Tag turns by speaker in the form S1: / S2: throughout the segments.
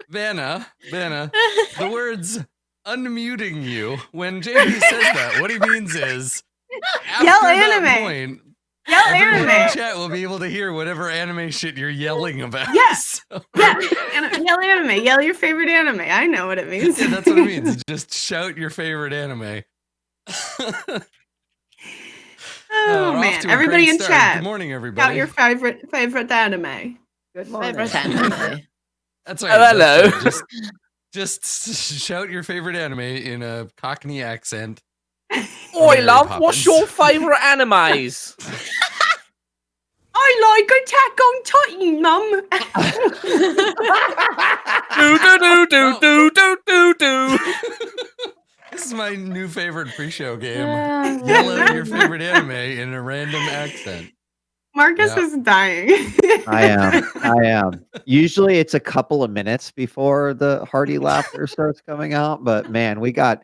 S1: Vanna, the words unmuting you, when JP says that, what he means is, after
S2: Yell
S1: that
S2: anime.
S1: point,
S2: Yell
S1: everyone in
S2: anime.
S1: chat will be able to hear whatever anime shit you're yelling about.
S2: Yes.
S1: So-
S2: Yeah. Yell anime. Yell your favorite anime. I know what it means.
S1: Yeah, that's what it means. Just shout your favorite anime.
S2: Oh
S1: we're off
S2: man!
S1: to a
S2: Everybody
S1: great
S2: in
S1: start.
S2: chat.
S1: Good morning,
S2: Shout
S1: everybody.
S2: your favorite anime.
S3: Good morning.
S4: Favorite anime.
S1: That's right.
S5: Hello.
S1: That's right. Just shout your favorite anime in a Cockney accent.
S5: Oi,
S1: Mary
S5: love,
S1: Poppins.
S5: what's your favourite animes?
S2: I like Attack on Titan, Mum.
S5: do.
S1: This is my new favorite pre-show game. Yell out your favorite anime in a random accent.
S2: Marcus is dying.
S3: I am. Usually it's a couple of minutes before the hearty laughter starts coming out, but man, we got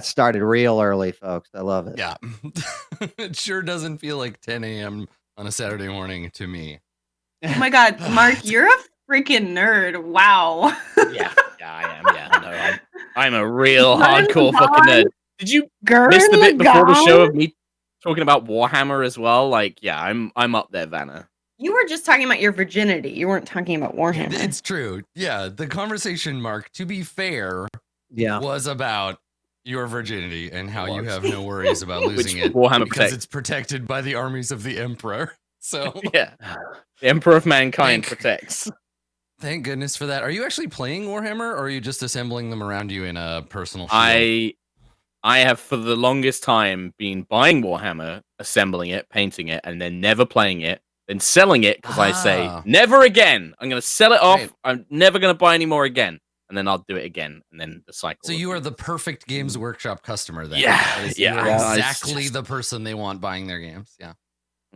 S3: started real early, folks. I love it.
S1: Yeah. It sure doesn't feel like 10 a.m. on a Saturday morning to me.
S2: Oh my god, Mark, you're a freaking nerd. Wow.
S5: Yeah, I am. Yeah, no, I'm a real
S2: Gurren
S5: hardcore fucking nerd. Did you miss the bit before the show of me talking about Warhammer as well? Like, yeah, I'm up there, Vanna.
S2: You were just talking about your virginity. You weren't talking about Warhammer.
S1: It's true. Yeah, the conversation, Mark, to be fair,
S3: Yeah.
S1: was about your virginity and how you have no worries about losing
S5: Which
S1: it
S5: Warhammer
S1: because
S5: protect.
S1: it's protected by the armies of the Emperor. So
S5: Yeah, the Emperor of Mankind protects.
S1: thank goodness for that. Are you actually playing Warhammer, or are you just assembling them around you in a personal shield?
S5: I have for the longest time been buying Warhammer, assembling it, painting it, and then never playing it, then selling it because I say never again. I'm going to sell it off.
S1: Right.
S5: I'm never going to buy any more again, and then I'll do it again, and then the cycle.
S1: So you are the perfect Games Workshop customer then.
S5: Yeah,
S1: You are
S5: yeah.
S1: exactly the person they want buying their games. Yeah.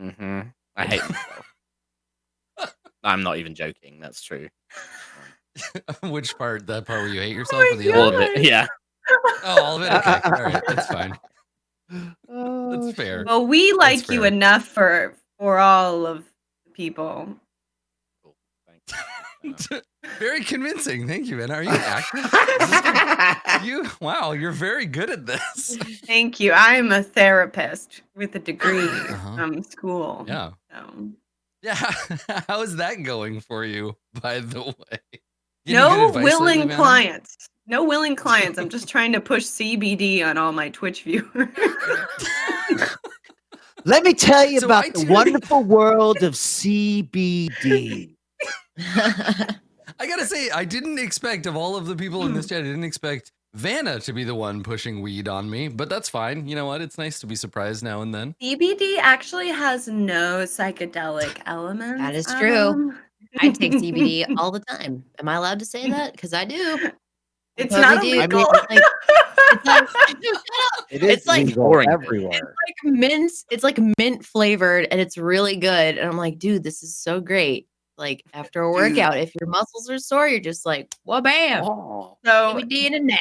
S5: Mm-hmm. I hate myself. I'm not even joking. That's true.
S1: Which part? That part where you hate yourself, or the
S5: All
S1: other?
S5: of it. Yeah.
S1: Oh, all of it. Okay, all right, that's fine. That's fair.
S2: Well, we like
S1: fair.
S2: you enough for all of the people.
S1: Very convincing. Thank you, Anna. Are you an actress? Wow, you're very good at this.
S2: Thank you. I'm a therapist with a degree from school.
S1: Yeah.
S2: So.
S1: Yeah. How is that going for you, by the way?
S2: No willing clients. No willing clients. I'm just trying to push CBD on all my Twitch viewers.
S3: Let me tell you about the wonderful world of CBD.
S1: I gotta say, I didn't expect, of all of the people in this chat, I didn't expect Vanna to be the one pushing weed on me, but that's fine. You know what? It's nice to be surprised now and then.
S2: CBD actually has no psychedelic elements.
S4: That is true. I take CBD all the time. Am I allowed to say that? Because I do.
S2: It's not illegal.
S4: It's like
S3: boring everywhere.
S4: It's like mint. It's like mint flavored, and it's really good. And I'm like, dude, this is so great. Like after a workout, if your muscles are sore, you're just like, well, bam.
S2: So
S4: CBD in a nap.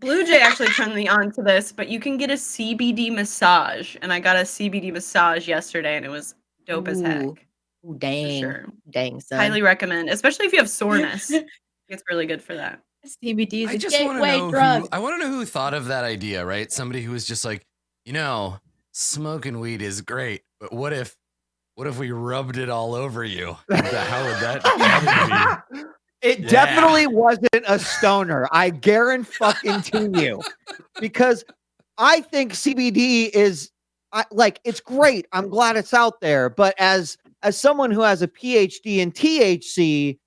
S2: Blue Jay actually turned me on to this, but you can get a CBD massage, and I got a CBD massage yesterday, and it was dope as heck.
S4: Ooh, dang,
S2: sure.
S4: Dang, son.
S2: Highly recommend, especially if you have soreness. It's really good for that.
S4: CBD is a
S1: just
S4: gateway drug.
S1: I want to know who thought of that idea, right? Somebody who was just like, smoking weed is great, but what if we rubbed it all over you? How would that be?
S3: It definitely wasn't a stoner. I guarantee fucking to you, because I think CBD is it's great. I'm glad it's out there, but as someone who has a PhD in THC,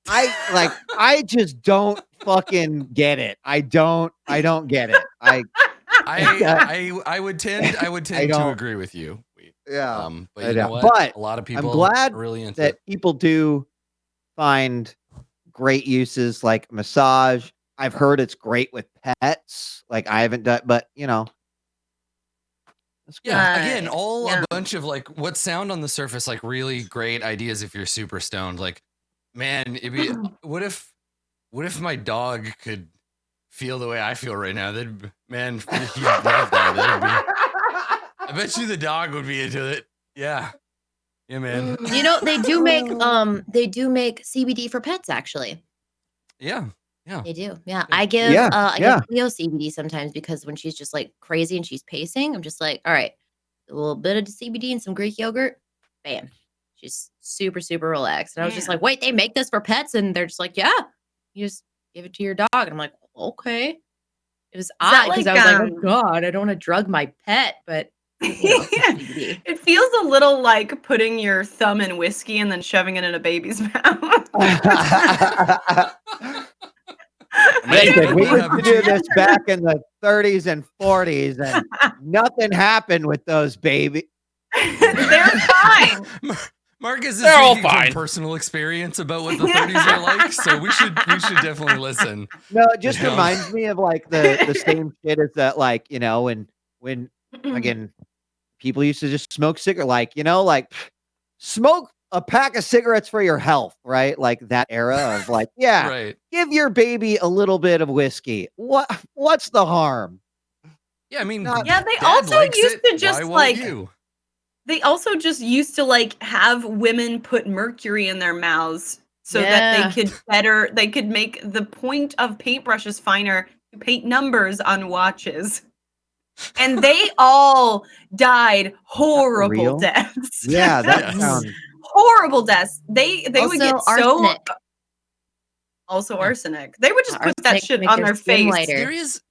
S3: I just don't fucking get it. I don't get it. I
S1: would tend to agree with you.
S3: Yeah.
S1: But you know what?
S3: But
S1: a lot of people
S3: I'm glad
S1: are really into
S3: that
S1: it.
S3: people do find great uses like massage. I've heard it's great with pets. Like I haven't done, but
S1: Yeah, again, a bunch of what sound on the surface like really great ideas if you're super stoned. Like, man, it'd be what if my dog could feel the way I feel right now? He'd love that. I bet you the dog would be into it. Yeah. Yeah, man.
S4: They do make CBD for pets actually.
S1: Yeah.
S4: They do. Yeah. I give Cleo CBD sometimes because when she's just like crazy and she's pacing, I'm just like, all right, a little bit of CBD and some Greek yogurt. Bam. She's super, super relaxed. And I was just like, wait, they make this for pets? And they're just like, yeah, you just give it to your dog. And I'm like, okay. It was odd because I was like, oh God, I don't want to drug my pet, but CBD.
S2: It feels a little like putting your thumb in whiskey and then shoving it in a baby's mouth.
S3: Listen, we used to do this back in the 30s and 40s, and nothing happened with those babies.
S2: They're fine.
S1: Marcus is speaking from personal experience about what the 30s are like, so we should definitely listen.
S3: No, it just reminds me of like the same shit as that, like, you know, when again people used to just smoke cigarettes, like, you know, like smoke a pack of cigarettes for your health, right? Like that era of like,
S1: right.
S3: Give your baby a little bit of whiskey. What's the harm?
S1: Yeah, I mean,
S2: they also used to just like they also just used to like have women put mercury in their mouths so that they could make the point of paintbrushes finer to paint numbers on watches. And they all died horrible deaths.
S3: Yeah, that sounds
S2: horrible deaths. They would get
S4: arsenic.
S2: Also arsenic. They would just put that shit on their face.
S4: Lighter.
S1: There is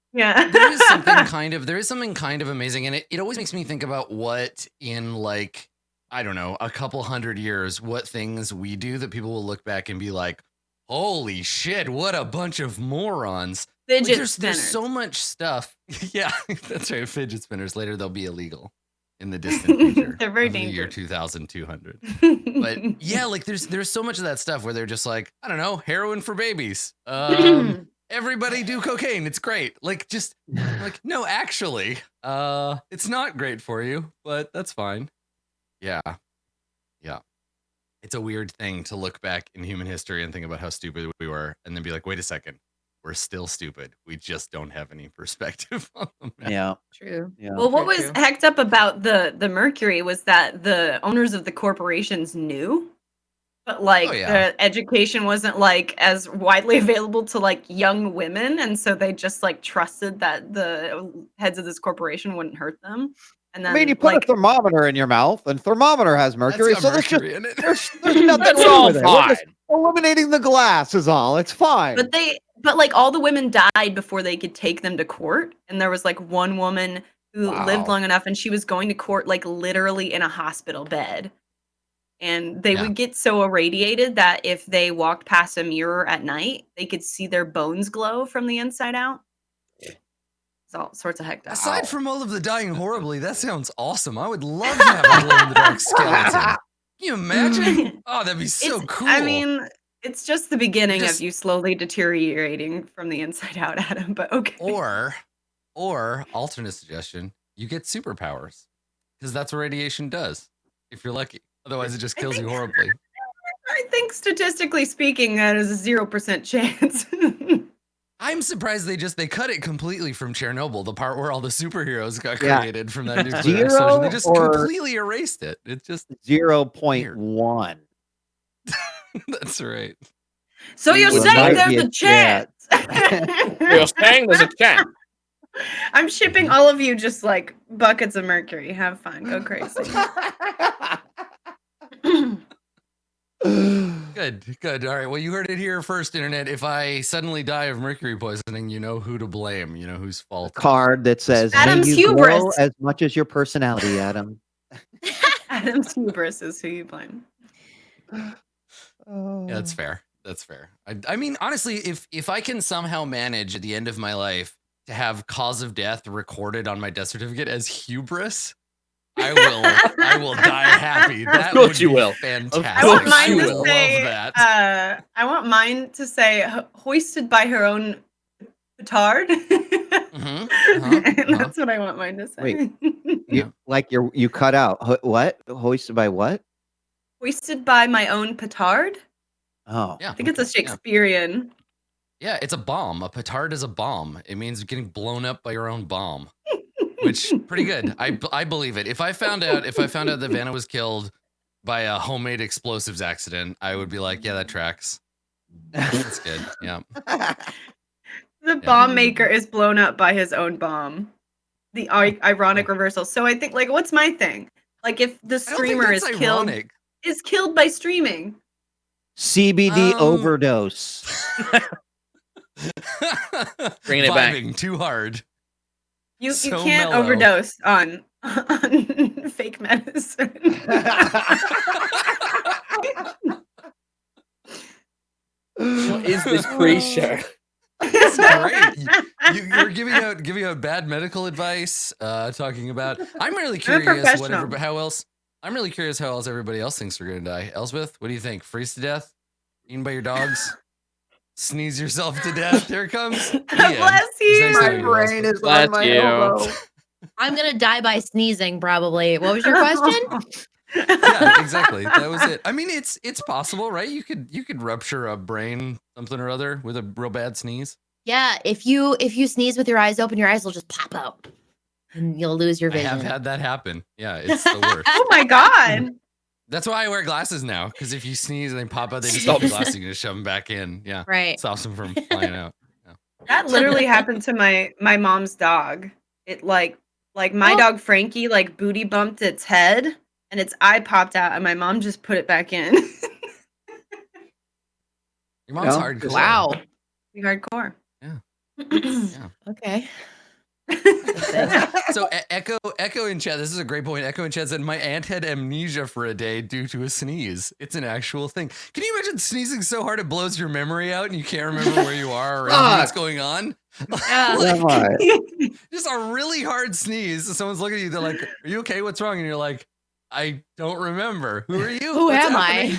S1: something kind of amazing, and it always makes me think about what in like, I don't know, a couple hundred years, what things we do that people will look back and be like, holy shit, what a bunch of morons.
S2: Fidget
S1: like,
S2: spinners.
S1: There's so much stuff. Yeah, that's right. Fidget spinners. Later they'll be illegal in the distant future.
S2: They're very
S1: dangerous. The year 2200. But yeah, like there's so much of that stuff where they're just like, I don't know, heroin for babies. Everybody do cocaine. It's great. Like, just like, no, actually, it's not great for you, but that's fine. Yeah. It's a weird thing to look back in human history and think about how stupid we were, and then be like, wait a second, we're still stupid. We just don't have any perspective on them.
S3: Yeah.
S4: True.
S3: Yeah.
S2: Well, what was hecked up about the mercury was that the owners of the corporations knew, but like the education wasn't like as widely available to like young women, and so they just like trusted that the heads of this corporation wouldn't hurt them. And then,
S3: I mean, you put a thermometer in your mouth, and thermometer has mercury, so there's nothing wrong with it. We're just eliminating the glass is all. It's fine.
S2: But like all the women died before they could take them to court, and there was like one woman who lived long enough, and she was going to court like literally in a hospital bed. And they would get so irradiated that if they walked past a mirror at night, they could see their bones glow from the inside out. It's all sorts of hecked up.
S1: Aside from all of the dying horribly, that sounds awesome. I would love to have a glow-in-the-dark skeleton. Can you imagine? Oh, that'd be so cool.
S2: I mean, it's just the beginning of you slowly deteriorating from the inside out, Adam, but okay.
S1: Or alternate suggestion, you get superpowers. Because that's what radiation does, if you're lucky. Otherwise, it just kills you horribly.
S2: I think statistically speaking, that is a 0% chance.
S1: I'm surprised they cut it completely from Chernobyl, the part where all the superheroes got created from that nuclear explosion. They just completely erased it. It's just
S3: 0.1.
S1: That's right.
S2: So you're saying there's a chance.
S5: You're saying there's a chance.
S2: I'm shipping all of you just like buckets of mercury. Have fun. Go crazy.
S1: Good. All right. Well, you heard it here first, Internet. If I suddenly die of mercury poisoning, you know who to blame. You know whose fault.
S3: A card that says,
S2: Adam's
S3: "May you
S2: hubris
S3: glow as much as your personality, Adam."
S2: Adam's hubris is who you blame.
S1: Yeah, that's fair. That's fair. I mean, honestly, if I can somehow manage at the end of my life to have cause of death recorded on my death certificate as hubris, I will die happy. That would be fantastic.
S2: I want mine to
S1: love
S2: say,
S1: that.
S2: I want mine to say hoisted by her own petard. That's what I want mine to say.
S3: Wait, you cut out. What? Hoisted by what?
S2: Hoisted by my own petard.
S3: Oh,
S2: yeah. I think it's a Shakespearean.
S1: Yeah, it's a bomb. A petard is a bomb. It means getting blown up by your own bomb. Which pretty good. I believe it. If I found out that Vana was killed by a homemade explosives accident, I would be like, yeah, that tracks. That's good. Yeah.
S2: The bomb maker is blown up by his own bomb. The ironic reversal. So I think, like, what's my thing? Like, if the streamer is killed by streaming.
S3: CBD overdose.
S5: Bringing it back.
S1: Too hard.
S2: You can't overdose on fake medicine.
S5: What is this pre-show?
S1: It's great. You're giving out bad medical advice, talking about. I'm really curious I'm really curious how else everybody else thinks they're gonna die. Elspeth, what do you think? Freeze to death? Eaten by your dogs? Sneeze yourself to death? Here it comes.
S2: Bless you.
S3: My brain is on my elbow.
S4: I'm gonna die by sneezing, probably. What was your question?
S1: Yeah, exactly. That was it. I mean, it's possible, right? You could rupture a brain, something or other, with a real bad sneeze.
S4: Yeah, if you sneeze with your eyes open, your eyes will just pop out, and you'll lose your vision.
S1: I have had that happen. Yeah, it's the worst.
S2: Oh my god.
S1: That's why I wear glasses now, because if you sneeze and they pop out, they just stop the glasses. You can just shove them back in. Yeah,
S4: right.
S1: Stops them from flying out. Yeah.
S2: That literally happened to my mom's dog. It like my dog Frankie like booty bumped its head. And its eye popped out, and my mom just put it back in.
S1: Your mom's hardcore.
S4: Wow.
S2: Hardcore.
S1: Yeah.
S4: Yeah. Okay.
S1: So Echo in chat, this is a great point. Echo in chat said, my aunt had amnesia for a day due to a sneeze. It's an actual thing. Can you imagine sneezing so hard it blows your memory out and you can't remember where you are or what's going on? Just a really hard sneeze. Someone's looking at you, they're like, are you okay? What's wrong? And you're like, I don't remember. Who are you?
S4: Who am I?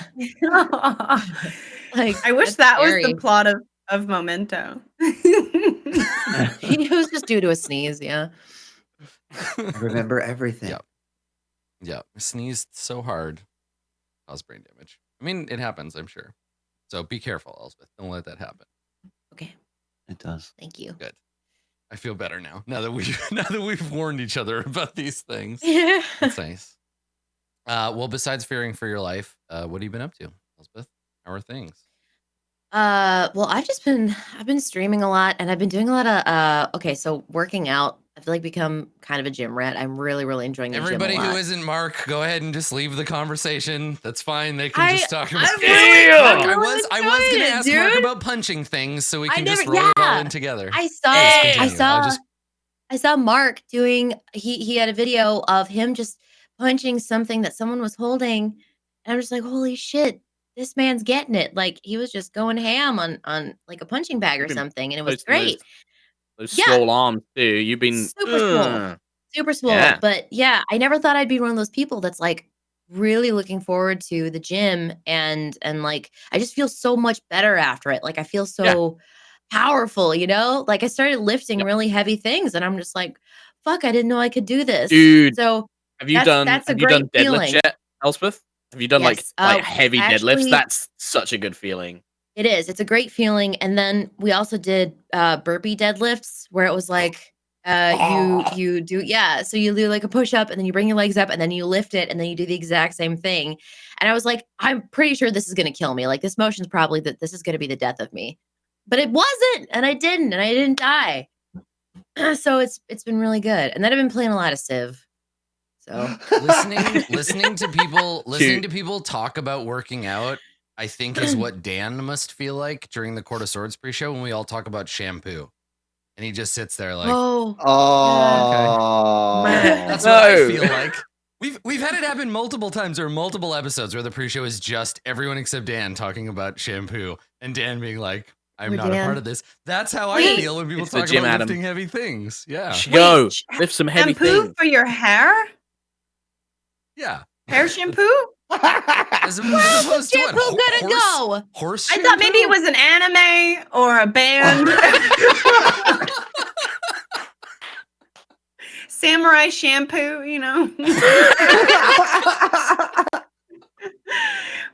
S2: Like, I wish that was the plot of Memento.
S4: It was just due to a sneeze, yeah.
S3: I remember everything.
S1: Yeah. Sneezed so hard. Caused brain damage. I mean, it happens, I'm sure. So be careful, Elspeth. Don't let that happen.
S4: Okay.
S3: It does.
S4: Thank you.
S1: Good. I feel better now. Now that we've warned each other about these things.
S4: Yeah.
S1: That's nice. Well, besides fearing for your life, what have you been up to, Elspeth? How are things?
S4: Well, I've been streaming a lot, and I've been doing a lot of so working out. I've like become kind of a gym rat. I'm really, really enjoying the
S1: Everybody
S4: gym a lot.
S1: who isn't Mark, go ahead and just leave the conversation. That's fine. They can just talk about I was gonna ask Mark about punching things so we can just roll it all in together.
S4: I saw Mark doing he had a video of him just punching something that someone was holding, and I'm just like, holy shit, this man's getting it. Like, he was just going ham on like a punching bag or something, and it was great.
S5: Those swole arms too. You've been
S4: super swole.
S5: Yeah.
S4: But yeah, I never thought I'd be one of those people that's like really looking forward to the gym, and like I just feel so much better after it. Like, I feel so powerful, you know? Like, I started lifting really heavy things, and I'm just like, fuck, I didn't know I could do this.
S5: Dude,
S4: so
S5: have you done deadlifts yet, Elspeth? Have you done like heavy deadlifts? That's such a good feeling.
S4: It is. It's a great feeling. And then we also did burpee deadlifts, where it was like you do so you do like a push up, and then you bring your legs up, and then you lift it, and then you do the exact same thing. And I was like, I'm pretty sure this is going to kill me. Like, this motion's probably that this is going to be the death of me. But it wasn't, and I didn't die. So it's been really good. And then I've been playing a lot of Civ. So
S1: listening to people talk about working out, I think, is what Dan must feel like during the Court of Swords pre-show when we all talk about shampoo, and he just sits there like,
S3: okay.
S1: That's what I feel like. We've had it happen multiple times or multiple episodes where the pre-show is just everyone except Dan talking about shampoo, and Dan being like, I'm not a part of this. That's how I feel when people talk about lifting heavy things. Yeah.
S5: Go lift some heavy things.
S2: Shampoo for your hair?
S1: Yeah.
S2: Hair shampoo?
S1: As opposed to
S4: shampoo gonna go?
S1: Horse
S2: shampoo? I thought maybe it was an anime or a band. Samurai shampoo, you know?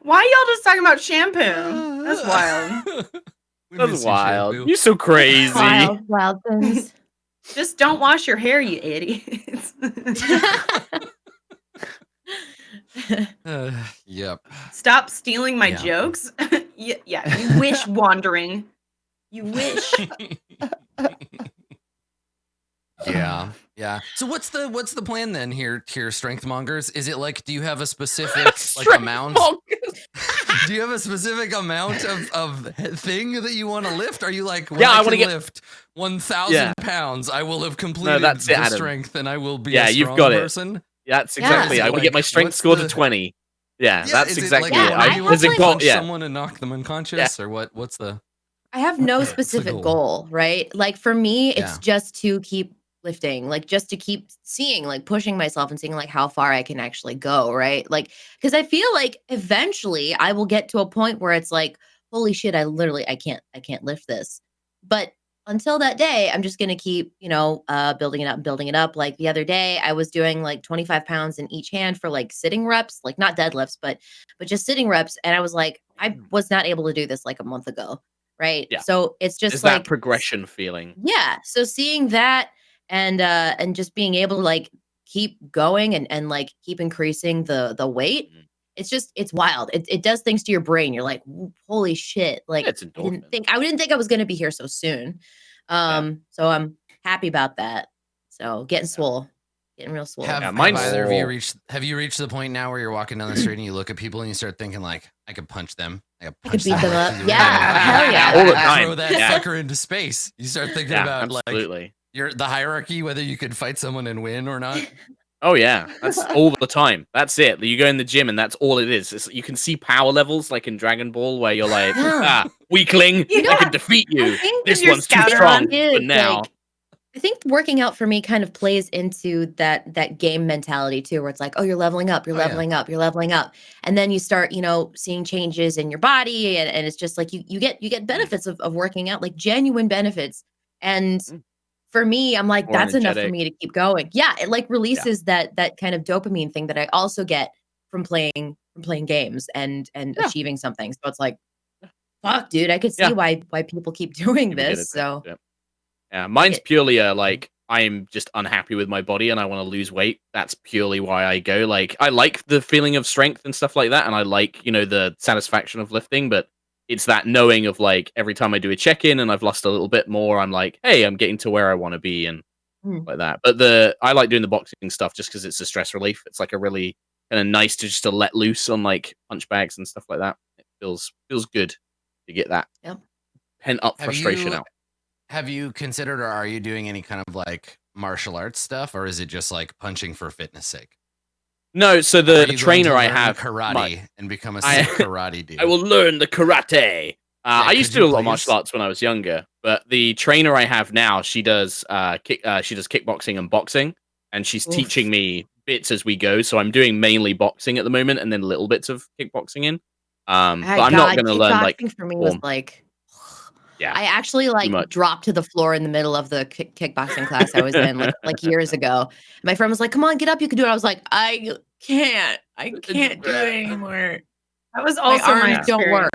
S2: Why y'all just talking about shampoo? That's wild.
S5: That's wild. You're so crazy.
S4: Wild things.
S2: Just don't wash your hair, you idiots.
S1: Yep.
S2: Stop stealing my jokes, Yeah, you wish wandering. You wish.
S1: Yeah. So what's the plan then here, strength mongers? Is it like, do you have a specific like amount? Do you have a specific amount of thing that you want to lift? Are you like, when I want to lift 1,000 pounds, I will have completed the strength and I will be a strong person?
S5: Yeah, that's exactly. I want to get my strength score to 20. Yeah, that's exactly it.
S1: Does it punch someone and knock them unconscious, or what? What's the?
S4: I have no specific goal, right? Like for me, it's just to keep lifting, like just to keep seeing, like pushing myself and seeing like how far I can actually go, right? Like, because I feel like eventually I will get to a point where it's like, holy shit, I can't lift this. But until that day, I'm just gonna keep, building it up. Like the other day, I was doing like 25 pounds in each hand for like sitting reps, like not deadlifts, but just sitting reps. And I was like, I was not able to do this like a month ago, right?
S5: Yeah.
S4: So it's just
S5: it's
S4: like
S5: that progression feeling.
S4: Yeah. So seeing that and just being able to like keep going and like keep increasing the weight. It's wild. It does things to your brain. You're like, holy shit. Like I didn't think I was going to be here so soon. So I'm happy about that. So getting real swole.
S1: Have you reached the point now where you're walking down the street and you look at people and you start thinking like, I could punch them. I could
S4: beat them up. Yeah. Hell yeah.
S5: All the time.
S1: Throw that fucker into space. You start thinking about like the hierarchy, whether you could fight someone and win or not.
S5: Oh yeah, that's all the time. That's it. You go in the gym and that's all it is. You can see power levels like in Dragon Ball where you're like, weakling, I can defeat you. This one's too strong for now.
S4: I think working out for me kind of plays into that game mentality too, where it's like, oh, you're leveling up, you're leveling up. And then you start, seeing changes in your body. And it's just like you get benefits of working out, like genuine benefits. And for me, I'm like, that's enough for me to keep going. Yeah, it like releases that kind of dopamine thing that I also get from playing games and achieving something. So it's like, fuck, dude, I could see why people keep doing this. So
S5: yeah, mine's purely like I'm just unhappy with my body and I want to lose weight. That's purely why I go. Like I like the feeling of strength and stuff like that, and I like the satisfaction of lifting, but it's that knowing of like every time I do a check-in and I've lost a little bit more, I'm like, hey, I'm getting to where I want to be and like that. But I like doing the boxing stuff just because it's a stress relief. It's like a really kind of nice to let loose on like punch bags and stuff like that. It feels good to get that pent up frustration out.
S1: Have you considered, or are you doing any kind of like martial arts stuff, or is it just like punching for fitness sake?
S5: No, so the trainer I have
S1: karate and become a sick karate dude.
S5: I will learn the karate. I used to do a lot of martial arts when I was younger, but the trainer I have now, she does kickboxing and boxing, and she's teaching me bits as we go. So I'm doing mainly boxing at the moment, and then little bits of kickboxing in. But I'm not going to learn like.
S4: For me was like. Yeah, I actually like dropped to the floor in the middle of the kickboxing class I was in like years ago. My friend was like, "Come on, get up, you can do it." I was like, "I can't do it anymore."
S2: That was also
S4: my arms don't work.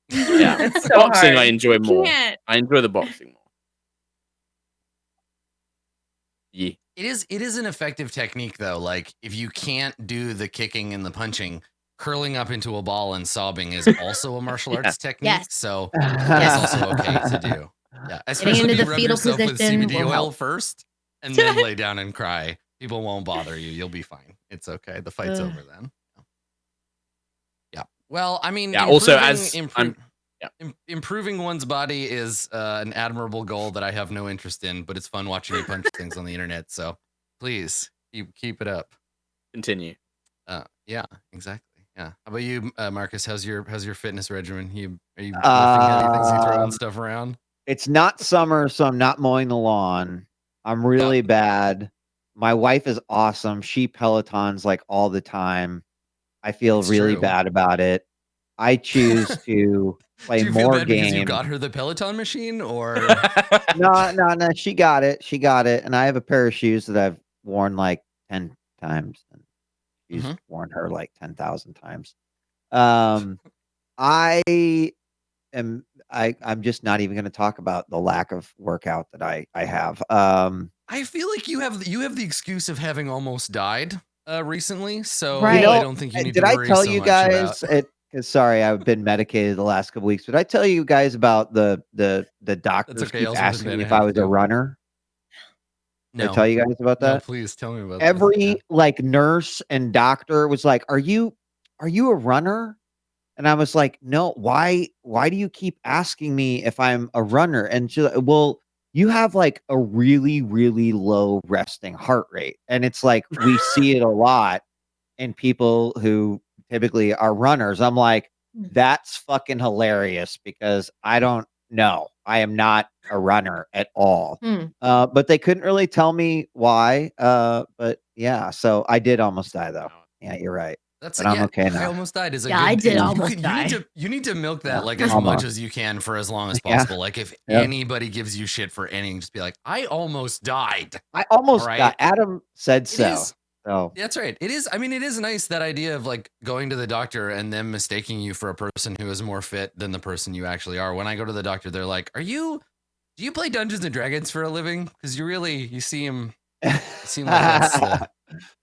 S5: Yeah, it's so boxing hard. I enjoy more. I enjoy the boxing more. Yeah,
S1: it is an effective technique though. Like if you can't do the kicking and the punching, curling up into a ball and sobbing is also a martial arts technique.
S4: Yes.
S1: So it's also okay to do. Yeah. Especially if you rub yourself with CBD oil first and then lay down and cry. People won't bother you. You'll be fine. It's okay. The fight's over then. Yeah. Well, I mean, improving one's body is an admirable goal that I have no interest in, but it's fun watching you punch things on the internet. So please keep it up.
S5: Continue.
S1: Yeah, exactly. Yeah. How about you, Marcus? How's your fitness regimen? Are you lifting heavy things? You throwing stuff around?
S3: It's not summer, so I'm not mowing the lawn. I'm really bad. My wife is awesome. She Pelotons like all the time. I feel really bad about it. I choose to play more games.
S1: Because you got her the Peloton machine, or
S3: no. She got it. And I have a pair of shoes that I've worn like 10 times. She's worn her like 10,000 times. I'm just not even going to talk about the lack of workout that I have.
S1: I feel like you have the excuse of having almost died recently, so
S3: right.
S1: I don't think you need to worry so much about.
S3: Did I tell you guys because sorry, I've been medicated the last couple weeks. But I tell you guys about the doctors
S1: okay,
S3: keep
S1: Elspeth
S3: asking
S1: and
S3: me
S1: Vanna
S3: if I
S1: have
S3: was a
S1: to.
S3: runner. Did I
S1: No,
S3: tell you guys about
S1: no,
S3: that?
S1: please tell me about this.
S3: Every
S1: Yeah.
S3: like nurse and doctor was like, are you a runner? And I was like, no, why do you keep asking me if I'm a runner? And she's like, well, you have like a really, really low resting heart rate. And it's like, we see it a lot in people who typically are runners. I'm like, that's fucking hilarious because I don't know. I am not a runner at all. But they couldn't really tell me why. But yeah, so I did almost die though. Yeah, you're right.
S1: That's
S3: but I'm okay now.
S1: I almost died is a
S4: Yeah,
S1: good.
S4: I did
S1: you
S4: almost die.
S1: You need to milk that
S3: Yeah,
S1: like as
S3: almost.
S1: much as you can for as long as
S3: Yeah.
S1: possible. Like if anybody gives you shit for anything, just be like, I almost died.
S3: I almost
S1: All
S3: got
S1: right?
S3: Adam said
S1: It
S3: so.
S1: is.
S3: So
S1: That's right. It is. I mean, it is nice that idea of like going to the doctor and them mistaking you for a person who is more fit than the person you actually are. When I go to the doctor, they're like, do you play Dungeons and Dragons for a living? Because you seem like that's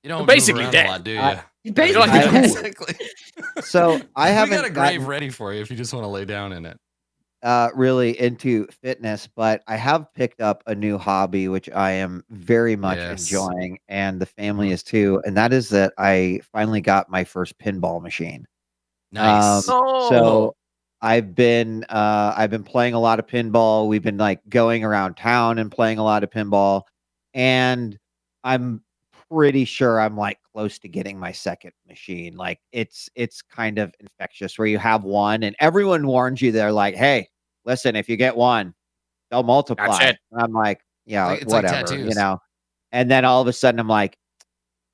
S1: you don't
S5: basically
S1: move around
S5: dead.
S1: a lot, do you?
S4: Basically,
S1: exactly.
S3: So I
S1: We
S3: haven't
S1: got a grave
S3: gotten
S1: ready for you if you just want to lay down in it.
S3: really into fitness, but I have picked up a new hobby which I am very much enjoying, and the family is too, and that is that I finally got my first pinball machine.
S1: Nice.
S3: So I've been playing a lot of pinball. We've been like going around town and playing a lot of pinball, and I'm pretty sure I'm like close to getting my second machine. Like it's kind of infectious where you have one and everyone warns you. They're like, "Hey, listen, if you get one, they'll multiply."
S5: it.
S3: And I'm like, "Yeah,
S1: It's like
S3: whatever,"
S1: tattoos.
S3: And then all of a sudden I'm like,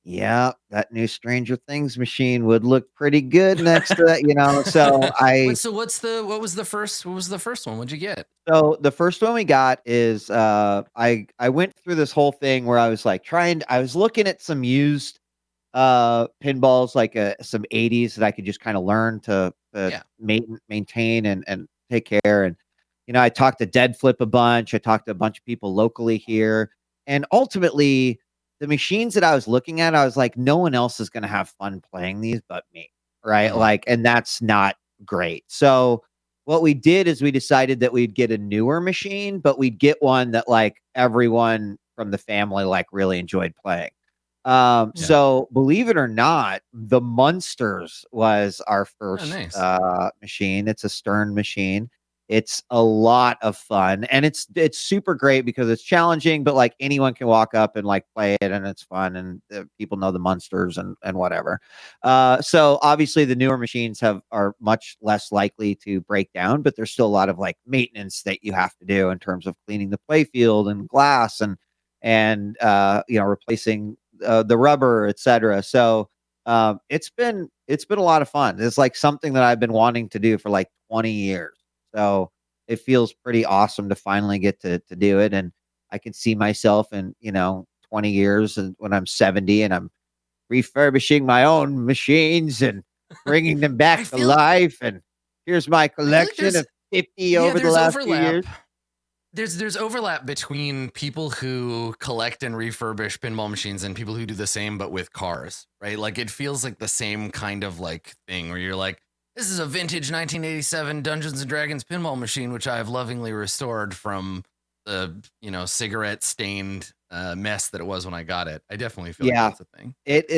S3: yeah, that new Stranger Things machine would look pretty good next to that, So
S1: what was the first one? What'd you get?
S3: So the first one we got is I went through this whole thing where I was like I was looking at some used pinballs, like some 80s that I could just kind of learn to maintain and take care. And I talked to Dead Flip a bunch. I talked to a bunch of people locally here, and ultimately the machines that I was looking at, I was like, no one else is going to have fun playing these but me, right? Like, and that's not great. So what we did is we decided that we'd get a newer machine, but we'd get one that like everyone from the family like really enjoyed playing. So believe it or not, the Munsters was our first machine. It's a Stern machine. It's a lot of fun, and it's super great because it's challenging, but like anyone can walk up and like play it, and it's fun, and people know the Munsters and whatever. So obviously the newer machines are much less likely to break down, but there's still a lot of like maintenance that you have to do in terms of cleaning the play field and glass and replacing the rubber, etc. So it's been a lot of fun. It's like something that I've been wanting to do for like 20 years. So it feels pretty awesome to finally get to do it. And I can see myself in 20 years and when I'm 70 and I'm refurbishing my own machines and bringing them back to life. And here's my collection of 50 over the last few years.
S1: There's overlap between people who collect and refurbish pinball machines and people who do the same but with cars, right? Like it feels like the same kind of like thing where you're like, this is a vintage 1987 Dungeons and Dragons pinball machine which I have lovingly restored from the cigarette stained mess that it was when I got it. I definitely feel like that's a thing.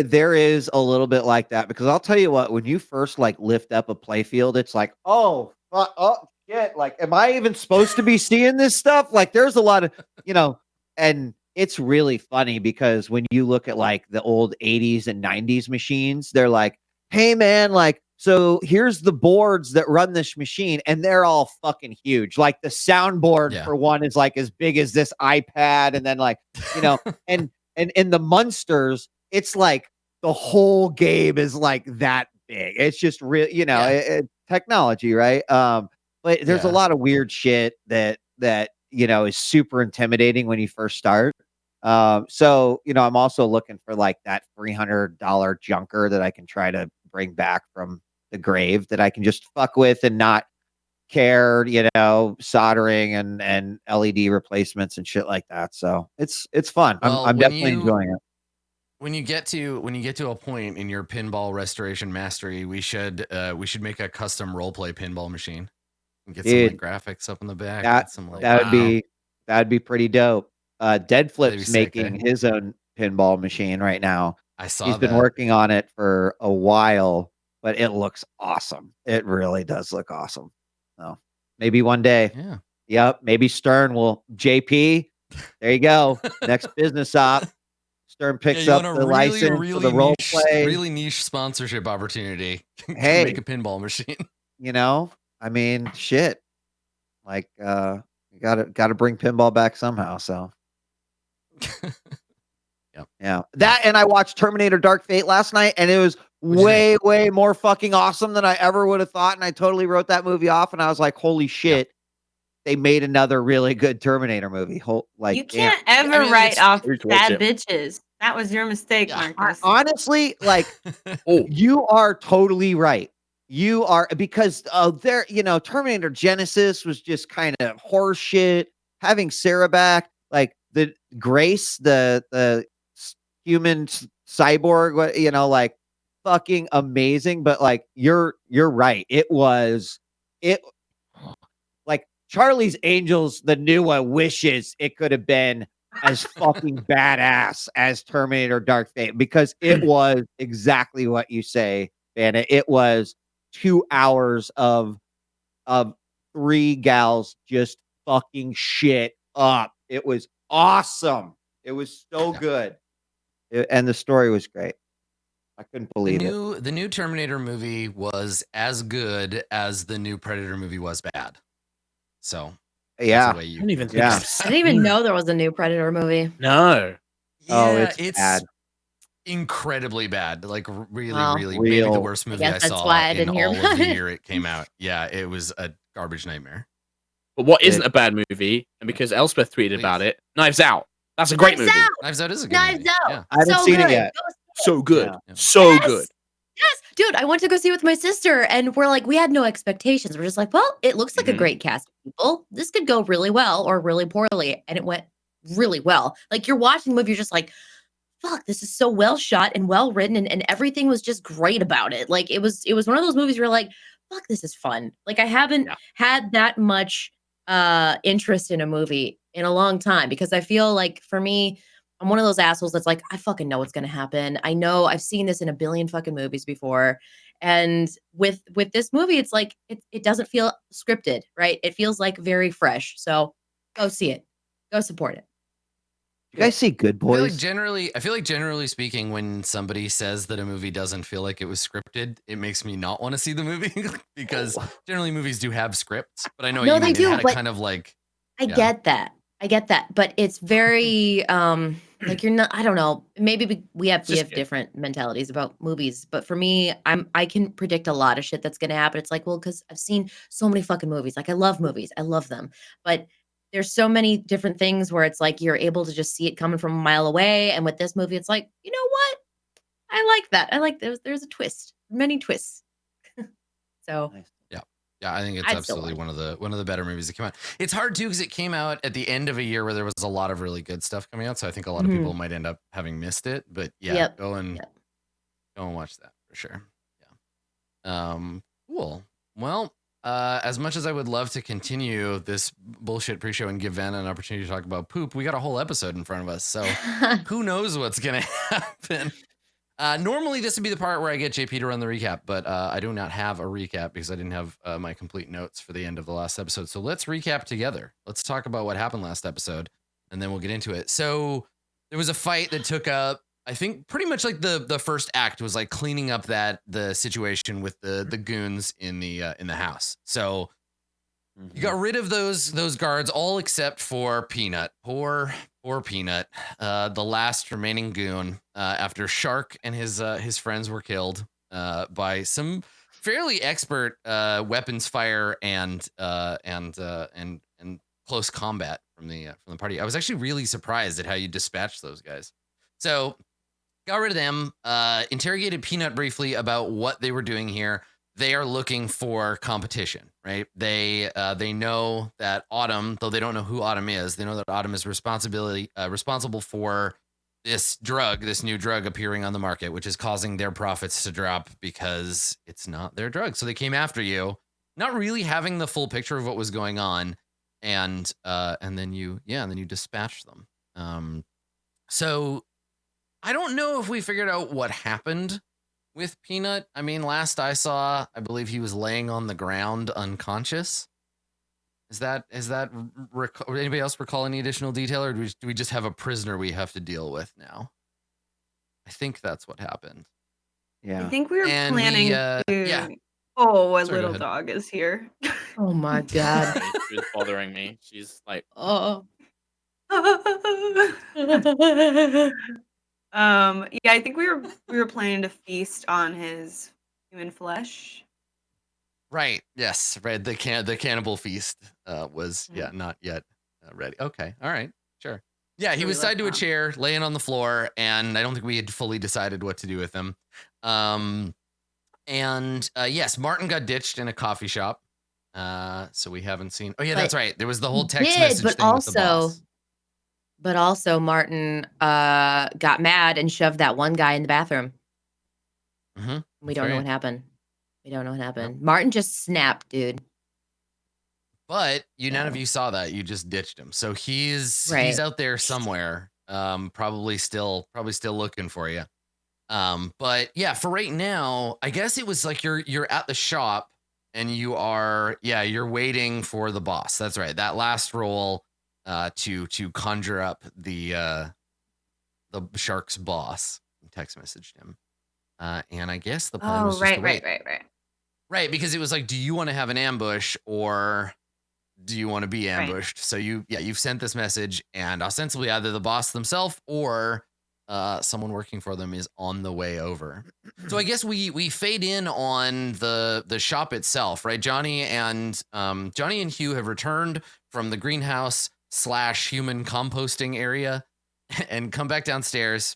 S3: There is a little bit like that because I'll tell you what, when you first like lift up a playfield, it's like, oh shit, like, am I even supposed to be seeing this stuff? Like, there's a lot of, and it's really funny because when you look at like the old 80s and 90s machines, they're like, hey man, like, so here's the boards that run this machine, and they're all fucking huge. Like the soundboard for one is like as big as this iPad, and then like, and in the Munsters, it's like the whole game is like that big. It's just real, technology, right? But there's a lot of weird shit that is super intimidating when you first start. So I'm also looking for like that $300 junker that I can try to bring back from the grave that I can just fuck with and not care, soldering and LED replacements and shit like that. So it's fun.
S1: Well,
S3: I'm definitely enjoying it.
S1: when you get to a point in your pinball restoration mastery, we should make a custom roleplay pinball machine and get some like graphics up in the back.
S3: That'd be pretty dope. Deadflip's
S1: sick,
S3: making his own pinball machine right now.
S1: I saw
S3: He's been working on it for a while, but it looks awesome. It really does look awesome. So maybe one day.
S1: Yeah.
S3: Yep. Maybe Stern will. JP, there you go. Next business op. Stern picks up the license for the role play.
S1: Really niche sponsorship opportunity.
S3: Hey,
S1: make a pinball machine.
S3: You know, I mean, shit. Like, you gotta bring pinball back somehow. So, yeah. That, and I watched Terminator: Dark Fate last night, and it was way more fucking awesome than I ever would have thought. And I totally wrote that movie off, and I was like, holy shit. They made another really good Terminator movie. Like,
S2: you can't ever write off bad bitches. That was your mistake, Marcus.
S3: Honestly, like, you are totally right. You are, because there, Terminator Genesis was just kind of horse shit. Having Sarah back, like the Grace, the human cyborg, like fucking amazing. But like, you're right. It like Charlie's Angels, the new one, wishes it could have been as fucking badass as Terminator Dark Fate, because it was exactly what you say, Vana. It was 2 hours of 3 gals just fucking shit up. It was awesome. It was so good. And the story was great. I couldn't believe it.
S1: The new Terminator movie was as good as the new Predator movie was bad. So
S3: yeah,
S4: I didn't even know there was a new Predator movie.
S5: No.
S1: Yeah,
S3: it's bad.
S1: Incredibly bad. Like really maybe the worst movie I saw in all of the year it came out. Yeah, it was a garbage nightmare.
S5: But what isn't a bad movie, and because Elspeth tweeted about it, Knives Out. That's a great movie.
S1: Knives Out is a good movie.
S4: Knives Out.
S1: Yeah.
S3: I haven't seen it yet.
S5: So good.
S3: Yeah.
S5: So good.
S4: Yes, dude, I went to go see it with my sister, and we're like, we had no expectations. We're just like, well, it looks like a great cast of people. This could go really well or really poorly, and it went really well. Like, you're watching the movie, you're just like, fuck, this is so well shot and well written, and everything was just great about it. Like, it was one of those movies where you're like, fuck, this is fun. Like, I haven't had that much interest in a movie in a long time, because I feel like, for me, I'm one of those assholes that's like, I fucking know what's going to happen. I know I've seen this in a billion fucking movies before. And with this movie, it's like, it doesn't feel scripted, right? It feels like very fresh. So go see it. Go support it.
S3: You guys see Good Boys?
S1: I feel like generally speaking, when somebody says that a movie doesn't feel like it was scripted, it makes me not want to see the movie, because generally movies do have scripts, but I know
S4: they do,
S1: had a kind of like,
S4: I get that, but it's very like, you're not, I don't know, maybe we have different mentalities about movies, but for me, I can predict a lot of shit that's gonna happen. It's like, well, because I've seen so many fucking movies. Like, I love movies, I love them, but there's so many different things where it's like you're able to just see it coming from a mile away. And with this movie, it's like, you know what? I like that. I like there's a twist, many twists. So
S1: yeah, I think it's absolutely one of the better movies that came out. It's hard too, because it came out at the end of a year where there was a lot of really good stuff coming out. So I think a lot of people might end up having missed it. But yeah, go and watch that for sure. Yeah. Cool. Well, as much as I would love to continue this bullshit pre-show and give Vanna an opportunity to talk about poop, we got a whole episode in front of us. So who knows what's gonna happen? Normally this would be the part where I get JP to run the recap, but I do not have a recap because I didn't have my complete notes for the end of the last episode. So let's recap together. Let's talk about what happened last episode, and then we'll get into it. So there was a fight that took up, I think, pretty much like the first act was like cleaning up the situation with the goons in the house. So you got rid of those guards, all except for Peanut. Poor Peanut, the last remaining goon, after Shark and his friends were killed by some fairly expert weapons fire and close combat from the party. I was actually really surprised at how you dispatched those guys. So got rid of them, interrogated Peanut briefly about what they were doing here. They are looking for competition, right? They know that Autumn, though they don't know who Autumn is, they know that Autumn is responsible for this new drug appearing on the market, which is causing their profits to drop because it's not their drug. So they came after you, not really having the full picture of what was going on, and then you dispatched them. So I don't know if we figured out what happened with Peanut. I mean, last I saw, I believe he was laying on the ground unconscious. Is that anybody else recall any additional detail, or do we just have a prisoner we have to deal with now? I think that's what happened.
S3: Yeah.
S2: I think we were planning to. Oh, a little dog is here.
S4: Oh my god.
S5: She was bothering me. She's like,
S4: oh.
S2: Yeah, I think we were planning to feast on his human flesh.
S1: Right. Yes. Right. The cannibal feast was not yet ready. Okay. All right. Sure. Yeah, he was tied to a chair, laying on the floor, and I don't think we had fully decided what to do with him. Yes, Martin got ditched in a coffee shop. So we haven't seen. Oh yeah, that's right. There was the whole text message thing with the boss.
S4: But also, Martin got mad and shoved that one guy in the bathroom.
S1: Mm-hmm.
S4: We don't know what happened. Nope. Martin just snapped, dude.
S1: But none of you saw that. You just ditched him. So he's out there somewhere. Probably still looking for you. But yeah, for right now, I guess it was like you're at the shop and you're waiting for the boss. That's right. That last roll to conjure up the shark's boss. Text messaged him. And I guess the plan was just to wait. Right, because it was like, do you want to have an ambush or do you want to be ambushed? Right. So you've sent this message, and ostensibly either the boss themselves or someone working for them is on the way over. So I guess we fade in on the shop itself, right? Johnny and Hugh have returned from the greenhouse / human composting area and come back downstairs,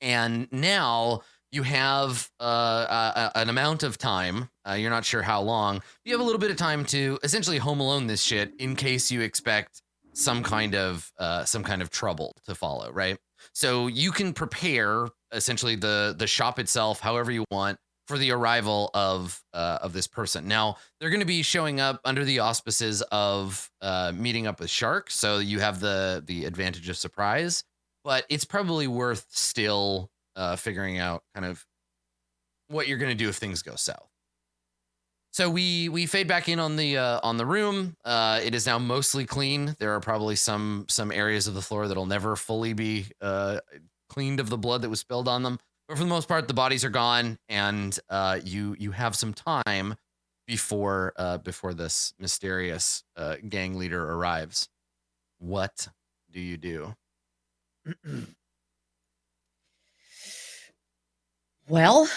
S1: and now you have an amount of time. You're not sure how long. You have a little bit of time to essentially home alone this shit in case you expect some kind of trouble to follow, right? So you can prepare essentially the shop itself however you want for the arrival of this person. Now they're going to be showing up under the auspices of meeting up with Shark, so you have the advantage of surprise. But it's probably worth still figuring out kind of what you're going to do if things go south. So we fade back in on the room. It is now mostly clean. There are probably some areas of the floor that'll never fully be cleaned of the blood that was spilled on them. But for the most part, the bodies are gone, and you have some time before this mysterious gang leader arrives. What do you do?
S4: Well,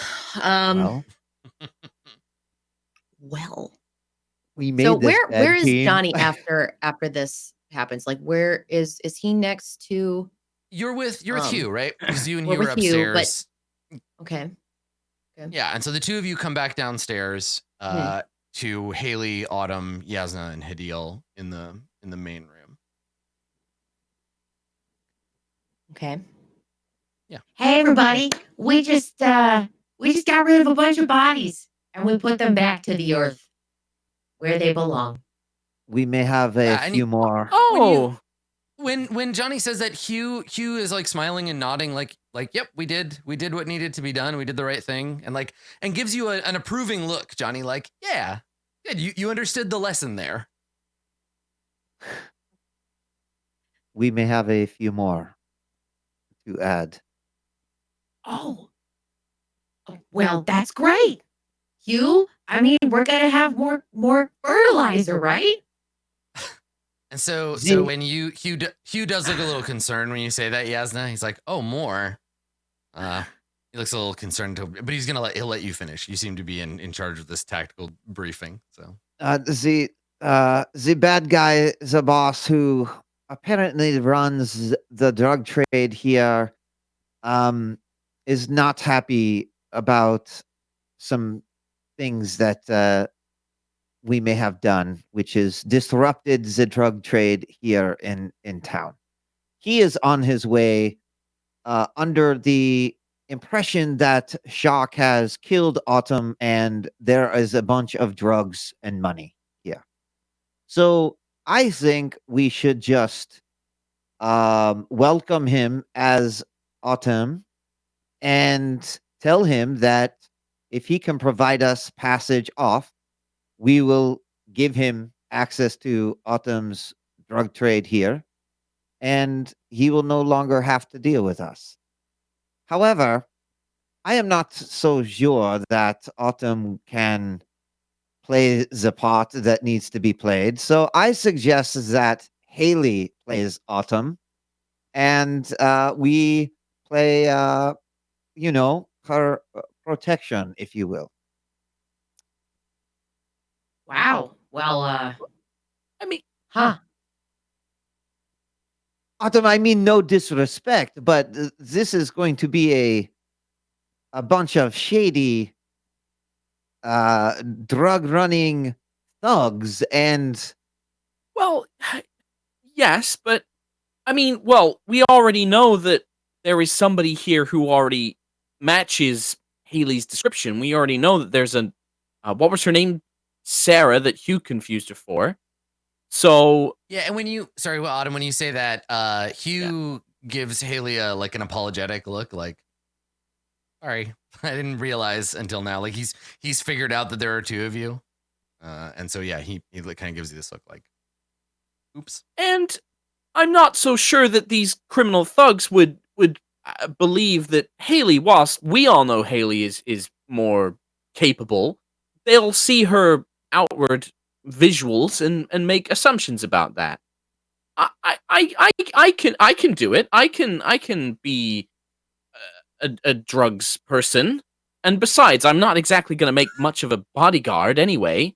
S3: we made
S4: so
S3: this
S4: where is
S3: team.
S4: Johnny after this happens? Like, where is he next to?
S1: You're with Hugh, right? Because you and Hugh are upstairs.
S4: Okay.
S1: Yeah, and so the two of you come back downstairs to Haley, Autumn, Yasna, and Hadil in the main room.
S4: Okay.
S1: Yeah.
S6: Hey everybody, we just got rid of a bunch of bodies and we put them back to the earth where they belong.
S3: We may have a few more.
S5: Oh.
S1: When Johnny says that, Hugh is like smiling and nodding like yep, we did what needed to be done. We did the right thing, and gives you an approving look, Johnny, like, yeah, good. You understood the lesson there.
S3: We may have a few more to add.
S6: Oh, well, that's great. Hugh, I mean, we're going to have more fertilizer, right?
S1: And so when Hugh does look a little concerned when you say that, Yasna, he's like, oh, more. He looks a little concerned, but he'll let you finish. You seem to be in charge of this tactical briefing. So
S3: the bad guy, the boss who apparently runs the drug trade here, is not happy about some things that we may have done, which is disrupted the drug trade here in town. He is on his way under the impression that Shock has killed Autumn and there is a bunch of drugs and money here. So I think we should just welcome him as Autumn and tell him that if he can provide us passage off, we will give him access to Autumn's drug trade here, and he will no longer have to deal with us. However, I am not so sure that Autumn can play the part that needs to be played, so I suggest that Haley plays Autumn, and we play, her protection, if you will.
S6: Wow. Well,
S5: I mean,
S6: huh.
S3: Autumn, I mean no disrespect, but this is going to be a bunch of shady drug running thugs and
S5: well, yes, but I mean, well, we already know that there is somebody here who already matches Haley's description. We already know that there's what was her name? Sarah, that Hugh confused her for. So
S1: yeah, and when you Autumn, when you say that, Hugh gives Haley like an apologetic look, like, sorry, I didn't realize until now. Like he's figured out that there are two of you, and so yeah, he kind of gives you this look, like, oops.
S5: And I'm not so sure that these criminal thugs would believe that Haley, whilst we all know Haley is more capable, they'll see her outward visuals and make assumptions about that. I can do it. I can be a drugs person, and besides, I'm not exactly going to make much of a bodyguard anyway.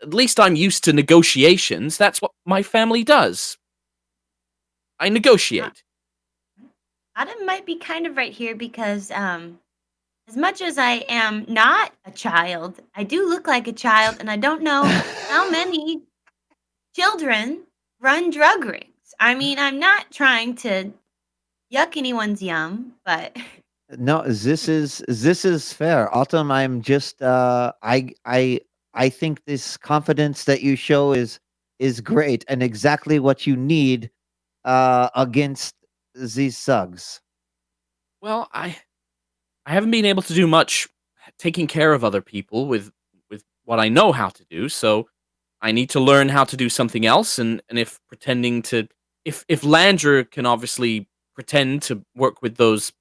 S5: At least I'm used to negotiations. That's what my family does. I negotiate.
S7: Adam might be kind of right here because as much as I am not a child, I do look like a child, and I don't know how many children run drug rings. I mean, I'm not trying to yuck anyone's yum, but
S3: no, this is fair. Autumn, I'm just I think this confidence that you show is great and exactly what you need against these thugs.
S5: Well, I haven't been able to do much taking care of other people with what I know how to do, so I need to learn how to do something else. And if pretending to, if Landra can obviously pretend to work with those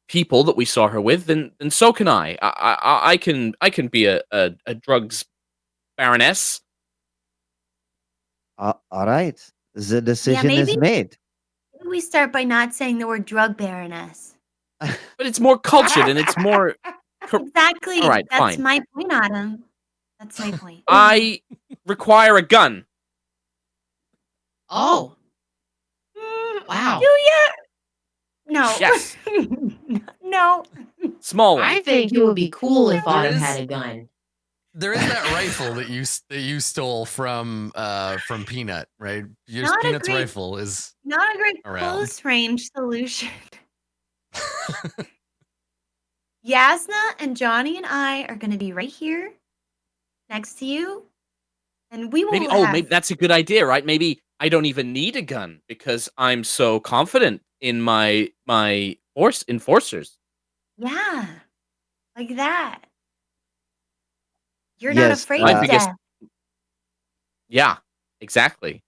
S5: people that we saw her with, then so can I. I can be a drugs baroness.
S3: All right, the decision is made.
S7: Maybe we start by not saying the word drug baroness.
S5: But it's more cultured and it's more
S7: exactly.
S5: All right,
S7: that's
S5: fine.
S7: my point, Adam. That's my point.
S5: I require a gun.
S6: Oh. Wow.
S7: Do you? No.
S5: Yes.
S7: No.
S5: Small one.
S6: I think it would be cool if Autumn had a gun.
S1: There is that rifle that you stole from Peanut, right? Peanut's rifle is
S7: not a great
S1: around.
S7: close range solution. Yasna and Johnny and I are going to be right here next to you, and we will.
S5: Maybe that's a good idea, right? Maybe I don't even need a gun because I'm so confident in my enforcers.
S7: Yeah, like that. You're not afraid of death.
S5: Yeah, exactly.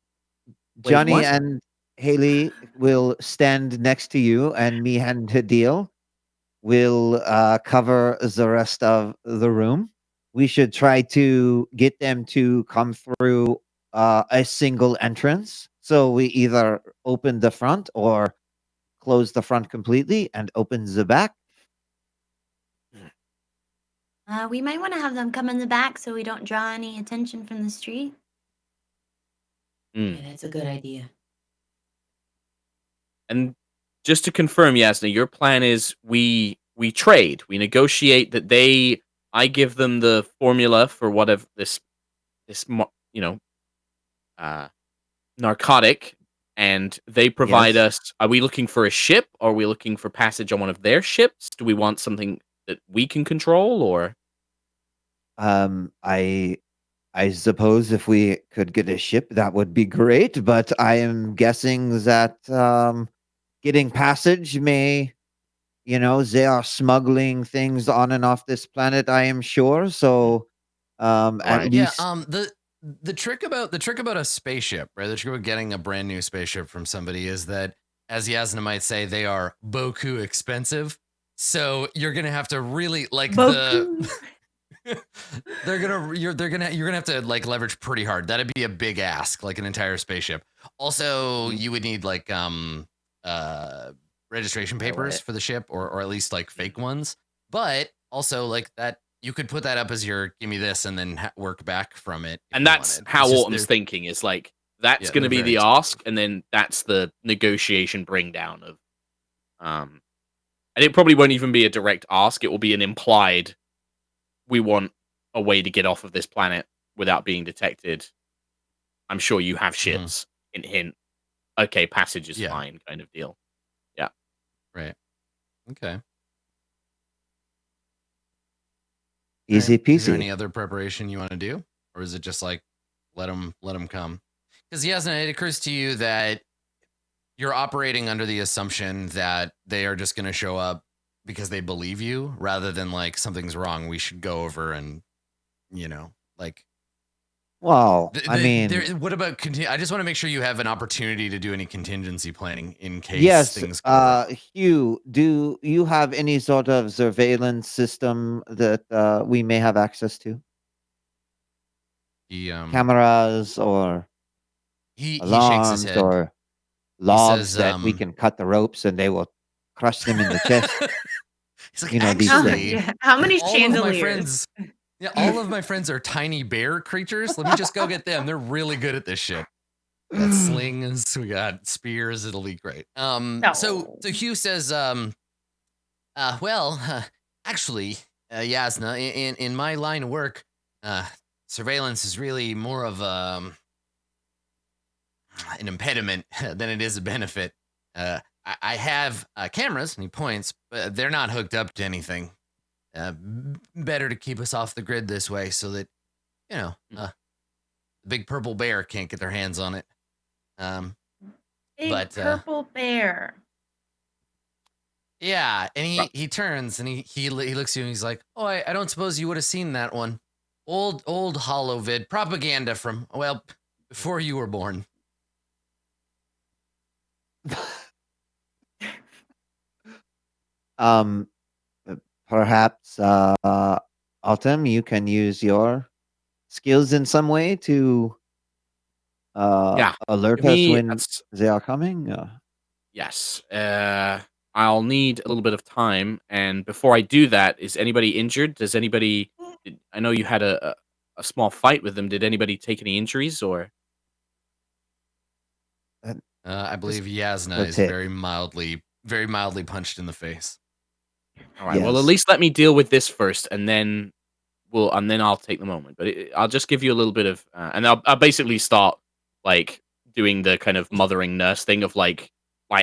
S3: Johnny and Haley will stand next to you, and me and Hadil will cover the rest of the room. We should try to get them to come through a single entrance. So we either open the front or close the front completely and open the back.
S7: We might want to have them come in the back so we don't draw any attention from the street.
S6: Yeah, that's a good idea.
S5: And just to confirm, Yasna, your plan is we trade, we negotiate that I give them the formula for whatever this narcotic, and they provide us. Are we looking for a ship? Or are we looking for passage on one of their ships? Do we want something that we can control, or?
S3: I suppose if we could get a ship, that would be great. But I am guessing that getting passage may, they are smuggling things on and off this planet. I am sure. So, at least,
S1: the trick about a spaceship, right? The trick about getting a brand new spaceship from somebody is that, as Yasna might say, they are beaucoup expensive. So you're gonna have to really like you're gonna have to like leverage pretty hard. That'd be a big ask, like an entire spaceship. Also, you would need like registration papers for the ship, or at least like fake ones. But also like that, you could put that up as your give me this and then work back from it.
S5: And that's how Autumn's thinking is like that's going to be the ask, and then that's the negotiation bring down of and it probably won't even be a direct ask. It will be an implied. We want a way to get off of this planet without being detected. I'm sure you have ships. Hint. Okay, passage is fine, kind of deal. Yeah.
S1: Right. Okay.
S3: Easy peasy.
S1: Is there any other preparation you want to do, or is it just like let them come? Because it occurs to you that you're operating under the assumption that they are just going to show up because they believe you, rather than like something's wrong. We should go over and, like.
S3: Well,
S1: what about I just want to make sure you have an opportunity to do any contingency planning in case things go wrong.
S3: Hugh, do you have any sort of surveillance system that we may have access to? Cameras or alarms,
S1: he shakes his head.
S3: or logs that we can cut the ropes and they will crush them in the chest.
S1: He's like,
S3: these things.
S2: How many chandeliers?
S1: All of my friends are tiny bear creatures. Let me just go get them. They're really good at this shit. We got slings, we got spears. It'll be great. So Hugh says, actually, Yasna, in my line of work, surveillance is really more of an impediment than it is a benefit. I have cameras, and he points, but they're not hooked up to anything. Better to keep us off the grid this way, so that the big purple bear can't get their hands on it.
S2: Purple bear.
S1: Yeah, and he turns and he looks at you and he's like, "Oh, I don't suppose you would have seen that one. Old holovid propaganda from before you were born."
S3: Perhaps Autumn, you can use your skills in some way to alert us when they are coming.
S5: Yes. I'll need a little bit of time, and before I do that, is anybody injured? Does anybody? I know you had a small fight with them. Did anybody take any injuries, or?
S1: I believe Yasna is very mildly punched in the face.
S5: All right. Yes. Well, at least let me deal with this first, and then I'll take the moment. But I'll just give you a little bit of, and I'll basically start like doing the kind of mothering nurse thing of like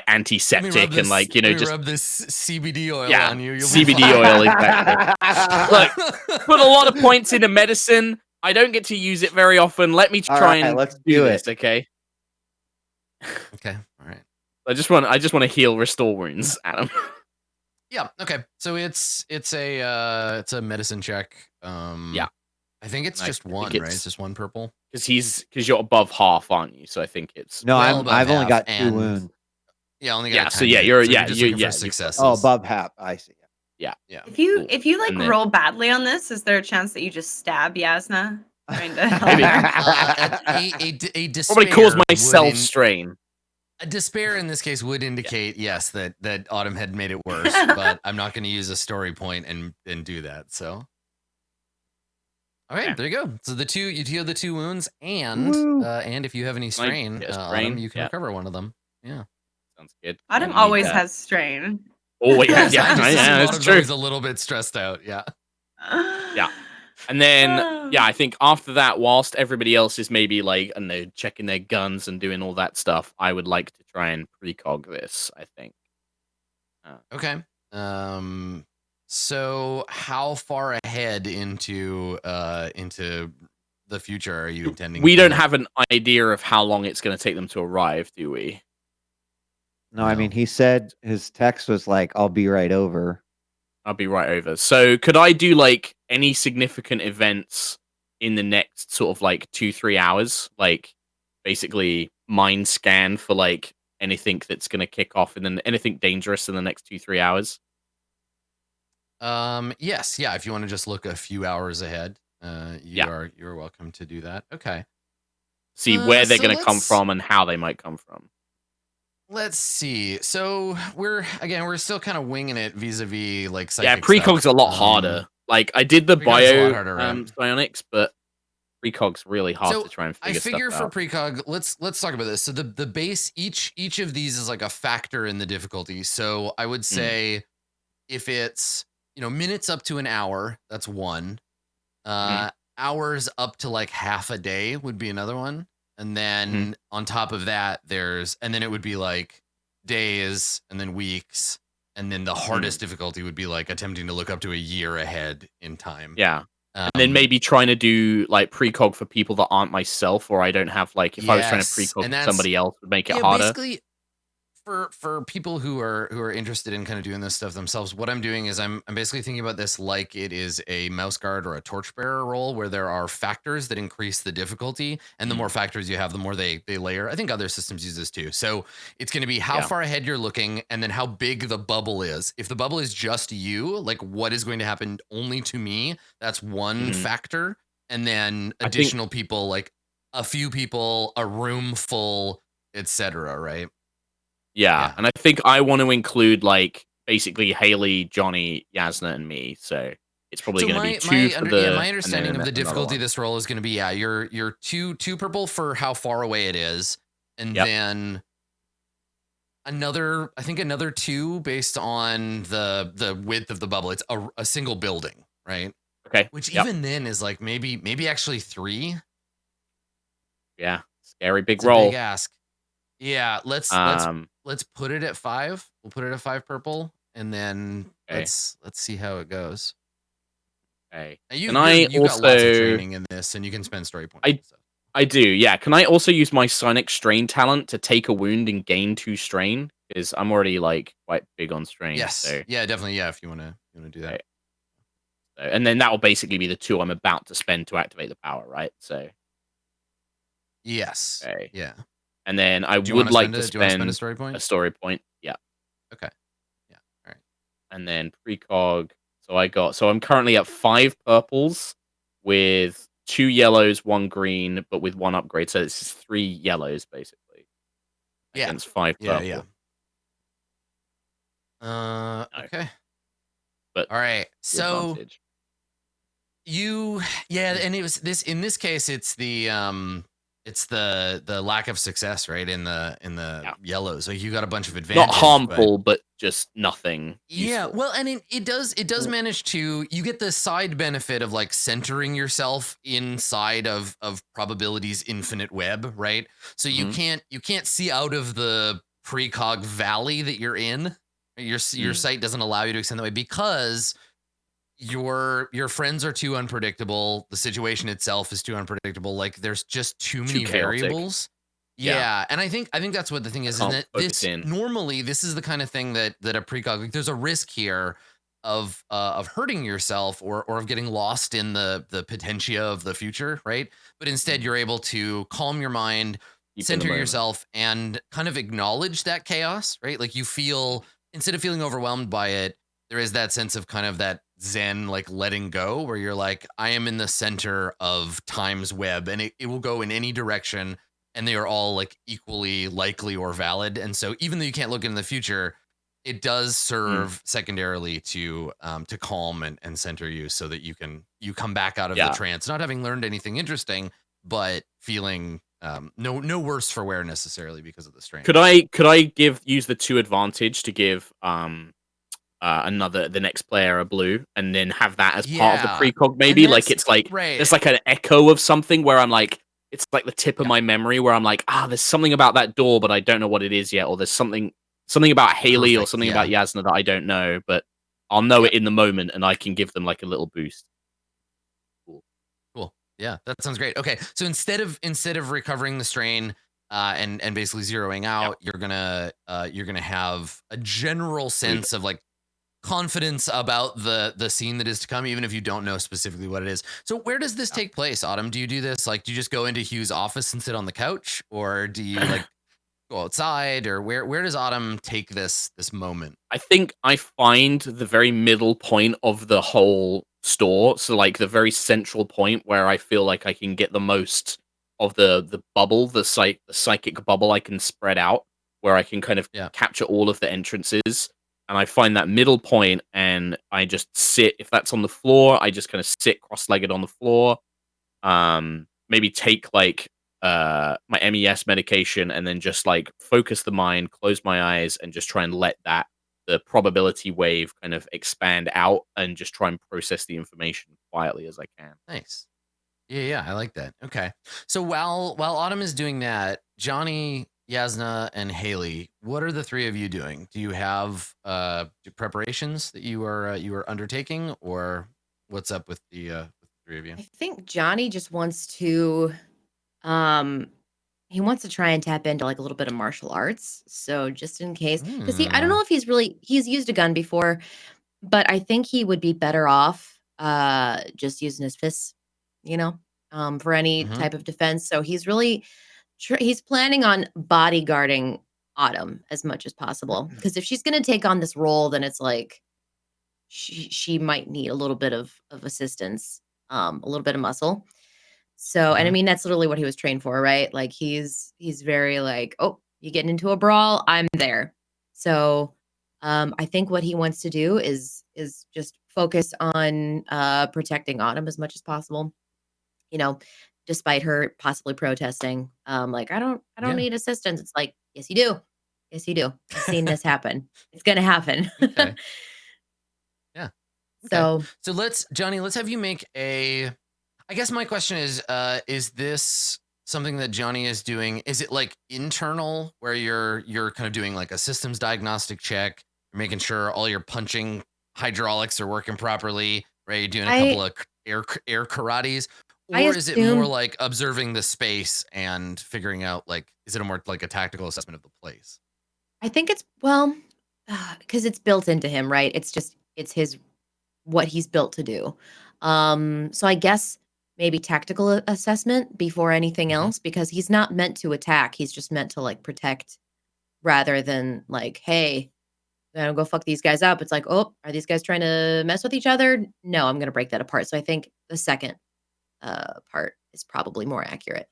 S5: antiseptic and like just
S1: rub this CBD oil on you.
S5: CBD oil, exactly. Look, put a lot of points into medicine. I don't get to use it very often. Let me try and
S3: let's do
S5: this, okay?
S1: Okay, all right.
S5: I just want to heal, restore wounds, Adam.
S1: Yeah. Okay. So it's a medicine check.
S5: Yeah.
S1: I think it's just one, right? It's just one purple.
S5: Because you're above half, aren't you? So I think it's
S3: I've only got 2 wounds.
S1: Yeah, only got.
S5: So you're
S1: successes.
S3: Oh, above half. I see.
S5: Yeah.
S2: If you like roll badly on this, is there a chance that you just stab Yasna?
S1: A despair
S5: probably cause myself strain.
S1: A despair in this case would indicate yes that Autumn had made it worse, but I'm not going to use a story point and do that. So, all right, there you go. So you heal the 2 wounds, and if you have any strain, Autumn, you can recover one of them. Yeah,
S5: sounds good.
S2: Autumn always has strain.
S5: Oh yeah, that's true.
S1: Autumn's always a little bit stressed out. Yeah.
S5: Yeah. And then, yeah, I think after that, whilst everybody else is maybe like, I don't know, checking their guns and doing all that stuff, I would like to try and precog this, I think.
S1: Okay. So how far ahead into the future are you intending?
S5: We don't have an idea of how long it's going to take them to arrive, do we?
S3: No, I mean, he said his text was like, I'll be right over.
S5: I'll be right over. So could I do like any significant events in the next sort of like 2-3 hours? Like basically mind scan for like anything that's going to kick off and then anything dangerous in the next 2-3 hours?
S1: Yes. Yeah. If you want to just look a few hours ahead, you're welcome to do that. Okay.
S5: See where they're going to come from and how they might come from.
S1: Let's see. So we're still kind of winging it vis-a-vis like
S5: psychic precog's a lot harder. Like I did the bio psionics, but precog's really hard to try and figure stuff out. I figure
S1: for precog, let's talk about this. So the base, each of these is like a factor in the difficulty. So I would say if it's minutes up to an hour, that's one. Hours up to like half a day would be another one. And then on top of that, and then it would be like days and then weeks. And then the hardest difficulty would be like attempting to look up to a year ahead in time.
S5: Yeah. And then maybe trying to do like precog for people that aren't myself, or I don't have like, if I was trying to precog somebody else would make it harder.
S1: Basically, for people who are interested in kind of doing this stuff themselves, what I'm doing is I'm basically thinking about this like it is a mouse guard or a torchbearer role where there are factors that increase the difficulty, and the more factors you have, the more they layer. I think other systems use this too. So it's going to be how far ahead you're looking, and then how big the bubble is. If the bubble is just you, like what is going to happen only to me, that's one factor, and then additional people, like a few people, a room full, etc. Right?
S5: Yeah, and I think I want to include like basically Haley, Johnny, Yasna, and me. So it's probably going to be two for the.
S1: My understanding of the difficulty of this roll is going to be you're two purple for how far away it is, and then another 2 based on the width of the bubble. It's a single building, right?
S5: Okay,
S1: which even then is like maybe actually 3.
S5: Yeah, scary big roll.
S1: Big ask. Yeah, let's put it at 5. We'll put it at 5 purple, and then let's see how it goes.
S5: Okay.
S1: You got lots of training in this, and you can spend story points.
S5: I do. Yeah. Can I also use my psionic strain talent to take a wound and gain 2 strain? Because I'm already like quite big on strain.
S1: Yes.
S5: So.
S1: Yeah, definitely. Yeah, if you want to do that.
S5: Okay. So, and then that will basically be the 2 I'm about to spend to activate the power, right? So.
S1: Yes.
S5: Okay.
S1: Yeah.
S5: And then I would like to spend
S1: a story point.
S5: A story point, yeah.
S1: Okay. Yeah. All right.
S5: And then precog. So I'm currently at 5 purples with 2 yellows, 1 green, but with 1 upgrade. So it's 3 yellows basically.
S1: Yeah.
S5: Against 5 purple.
S1: Yeah. Okay.
S5: But
S1: all right. So and it was this in this case it's the lack of success, right? In the yellows. So you got a bunch of advantages.
S5: Not harmful, but just nothing.
S1: Yeah, well, and it does manage to, you get the side benefit of like centering yourself inside of probability's infinite web, right? So you can't see out of the precog valley that you're in. Your sight doesn't allow you to extend that way because your friends are too unpredictable. The situation itself is too unpredictable. Like there's just too many variables. Yeah. And I think that's what the thing is that normally this is the kind of thing that a precog, like there's a risk here of hurting yourself or of getting lost in the potentia of the future, right? But instead you're able to calm your mind, center yourself, and kind of acknowledge that chaos, right? Like you feel, instead of feeling overwhelmed by it, there is that sense of kind of that Zen, like letting go, where you're like, I am in the center of time's web and it will go in any direction and they are all like equally likely or valid. And so even though you can't look into the future, it does serve secondarily to calm and center you so that you come back out of the trance, not having learned anything interesting, but feeling no worse for wear necessarily because of the strain.
S5: Could I use the 2 advantage to give the next player a blue, and then have that as part of the precog, maybe.
S1: And
S5: Like it's like
S1: right.
S5: there's like an echo of something where I'm like, it's like the tip of my memory where I'm like, there's something about that door, but I don't know what it is yet, or there's something about Haley or something about Yasna that I don't know, but I'll know it in the moment, and I can give them like a little boost.
S1: Cool. Yeah, that sounds great. Okay, so instead of recovering the strain and basically zeroing out, you're gonna have a general sense of like confidence about the scene that is to come, even if you don't know specifically what it is. So where does this take place, Autumn? Do you do this like, do you just go into Hugh's office and sit on the couch, or do you like go outside, or where does Autumn take this moment?
S5: I think I find the very middle point of the whole store, so like the very central point where I feel like I can get the most of the bubble, the psychic bubble I can spread out, where I can kind of capture all of the entrances. And I find that middle point, and I just sit. If that's on the floor, I just kind of sit cross-legged on the floor. Maybe take like my MES medication, and then just like focus the mind, close my eyes, and just try and let the probability wave kind of expand out, and just try and process the information quietly as I can.
S1: Nice. Yeah, I like that. Okay. So while Autumn is doing that, Johnny, Yasna, and Haley, what are the three of you doing? Do you have preparations that you are undertaking, or what's up with the three of you?
S4: I think Johnny just wants to he wants to try and tap into like a little bit of martial arts. So just in case, because I don't know if he's used a gun before, but I think he would be better off just using his fists, for any type of defense. So he's really he's planning on bodyguarding Autumn as much as possible, because if she's going to take on this role, then it's like she might need a little bit of assistance, a little bit of muscle. So, and I mean, that's literally what he was trained for, right? Like he's very like, oh, you getting into a brawl, I'm there. So I think what he wants to do is just focus on protecting Autumn as much as possible, despite her possibly protesting. Like, I don't need assistance. It's like, yes, you do. Yes, you do. I've seen this happen. It's gonna happen.
S1: Okay. Yeah.
S4: Okay.
S1: So let's have you make a, I guess my question is this something that Johnny is doing? Is it like internal, where you're kind of doing like a systems diagnostic check, you're making sure all your punching hydraulics are working properly, right? You're doing a couple of air karates, or is it more like observing the space and figuring out, like, is it a more like a tactical assessment of the place?
S4: I think it's because it's built into him, right? It's his what he's built to do. So I guess maybe tactical assessment before anything else, because he's not meant to attack. He's just meant to like protect, rather than like, hey, I'm gonna go fuck these guys up. It's like, oh, are these guys trying to mess with each other? No, I'm gonna break that apart. So I think the second part is probably more accurate.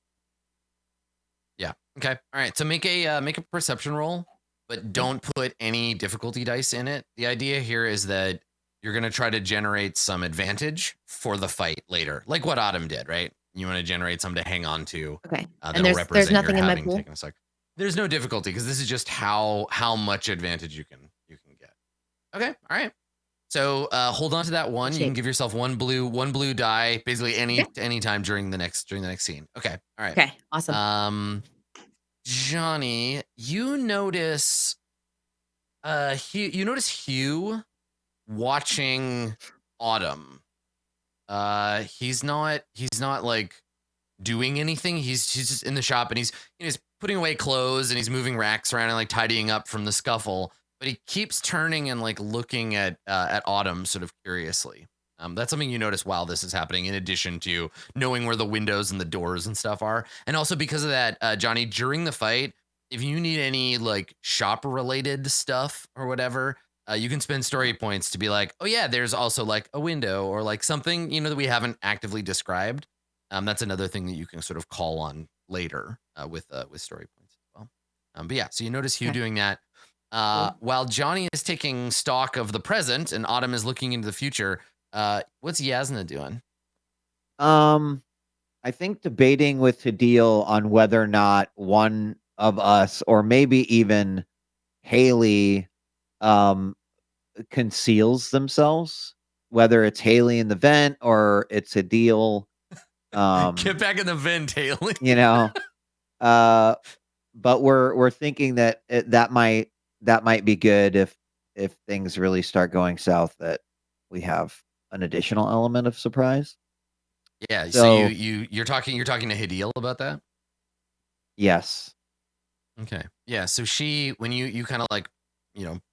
S1: Yeah. Okay. All right. So make a perception roll, but don't put any difficulty dice in it. The idea here is that you're going to try to generate some advantage for the fight later, like what Autumn did, right? You want to generate some to hang on to.
S4: Okay. And there's nothing in my pool?
S1: There's no difficulty, because this is just how much advantage you can get. Okay. All right. So hold on to that one. You can give yourself one blue die, basically any time during the next scene. Okay. All right.
S4: Okay. Awesome.
S1: Johnny, you notice Hugh watching Autumn. He's not like doing anything. He's just in the shop, and he's putting away clothes, and he's moving racks around and like tidying up from the scuffle. But he keeps turning and like looking at Autumn sort of curiously. That's something you notice while this is happening, in addition to knowing where the windows and the doors and stuff are. And also because of that, Johnny, during the fight, if you need any like shop related stuff or whatever, you can spend story points to be like, oh yeah, there's also like a window or like something, that we haven't actively described. That's another thing that you can sort of call on later with story points as well. But yeah, so you notice Hugh doing that. While Johnny is taking stock of the present and Autumn is looking into the future, what's Yasna doing?
S3: I think debating with Tadil on whether or not one of us, or maybe even Haley, conceals themselves, whether it's Haley in the vent or it's a deal.
S1: Get back in the vent, Haley.
S3: You know, but we're thinking that that might be good if things really start going south, that we have an additional element of surprise.
S1: Yeah. So you're talking to Hidil about that?
S3: Yes.
S1: Okay. Yeah. So when you kind of like,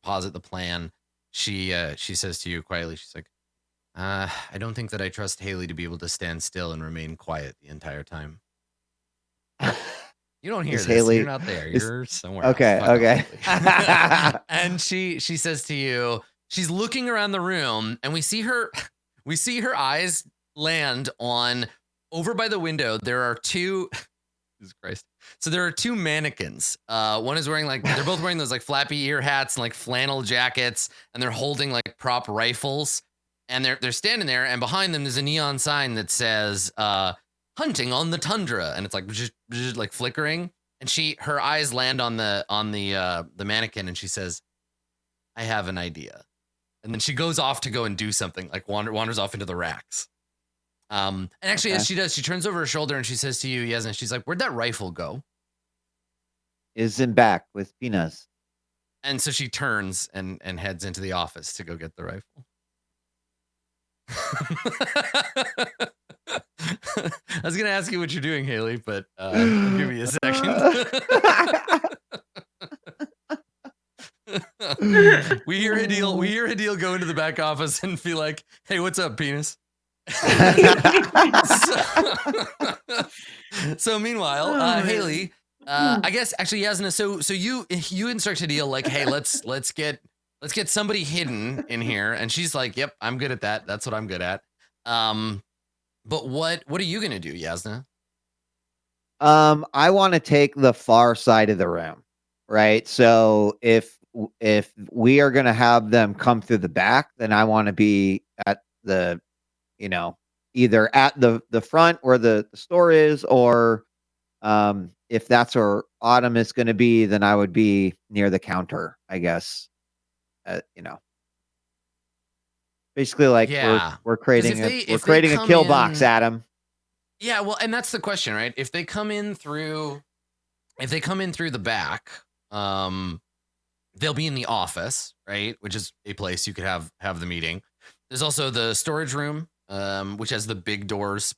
S1: posit the plan, she says to you quietly, she's like, I don't think that I trust Haley to be able to stand still and remain quiet the entire time. You don't hear this.
S3: Haley,
S1: you're not there. You're somewhere
S3: okay,
S1: else.
S3: Okay.
S1: And she says to you, she's looking around the room, and we see her eyes land on over by the window. There are two. Jesus Christ. So there are two mannequins. One is wearing they're both wearing those like flappy ear hats and like flannel jackets, and they're holding like prop rifles, and they're standing there, and behind them there's a neon sign that says hunting on the tundra, and it's like just like flickering, and her eyes land on the mannequin, and she says, I have an idea. And then she goes off to go and do something, like wanders off into the racks. And actually, as she does, she turns over her shoulder and she says to you, Yasna, she's like, where'd that rifle go?
S3: Is in back with Pinas.
S1: And so she turns and heads into the office to go get the rifle. I was going to ask you what you're doing, Haley, but give me a second. We hear Hidil go into the back office and be like, hey, what's up, penis? So meanwhile, Haley, I guess actually Yasna, so you instruct Hidil like, hey, let's get somebody hidden in here, and she's like, yep, I'm good at that. That's what I'm good at. But what are you gonna do, Yasna?
S3: I want to take the far side of the room, right? So if we are gonna have them come through the back, then I want to be at the, either at the front where the store is, or if that's where Autumn is going to be, then I would be near the counter, I guess. Basically, like, we're creating a kill box, Adam.
S1: Yeah, well, and that's the question, right? If they come in through the back, they'll be in the office, right? Which is a place you could have the meeting. There's also the storage room, which has the big doors,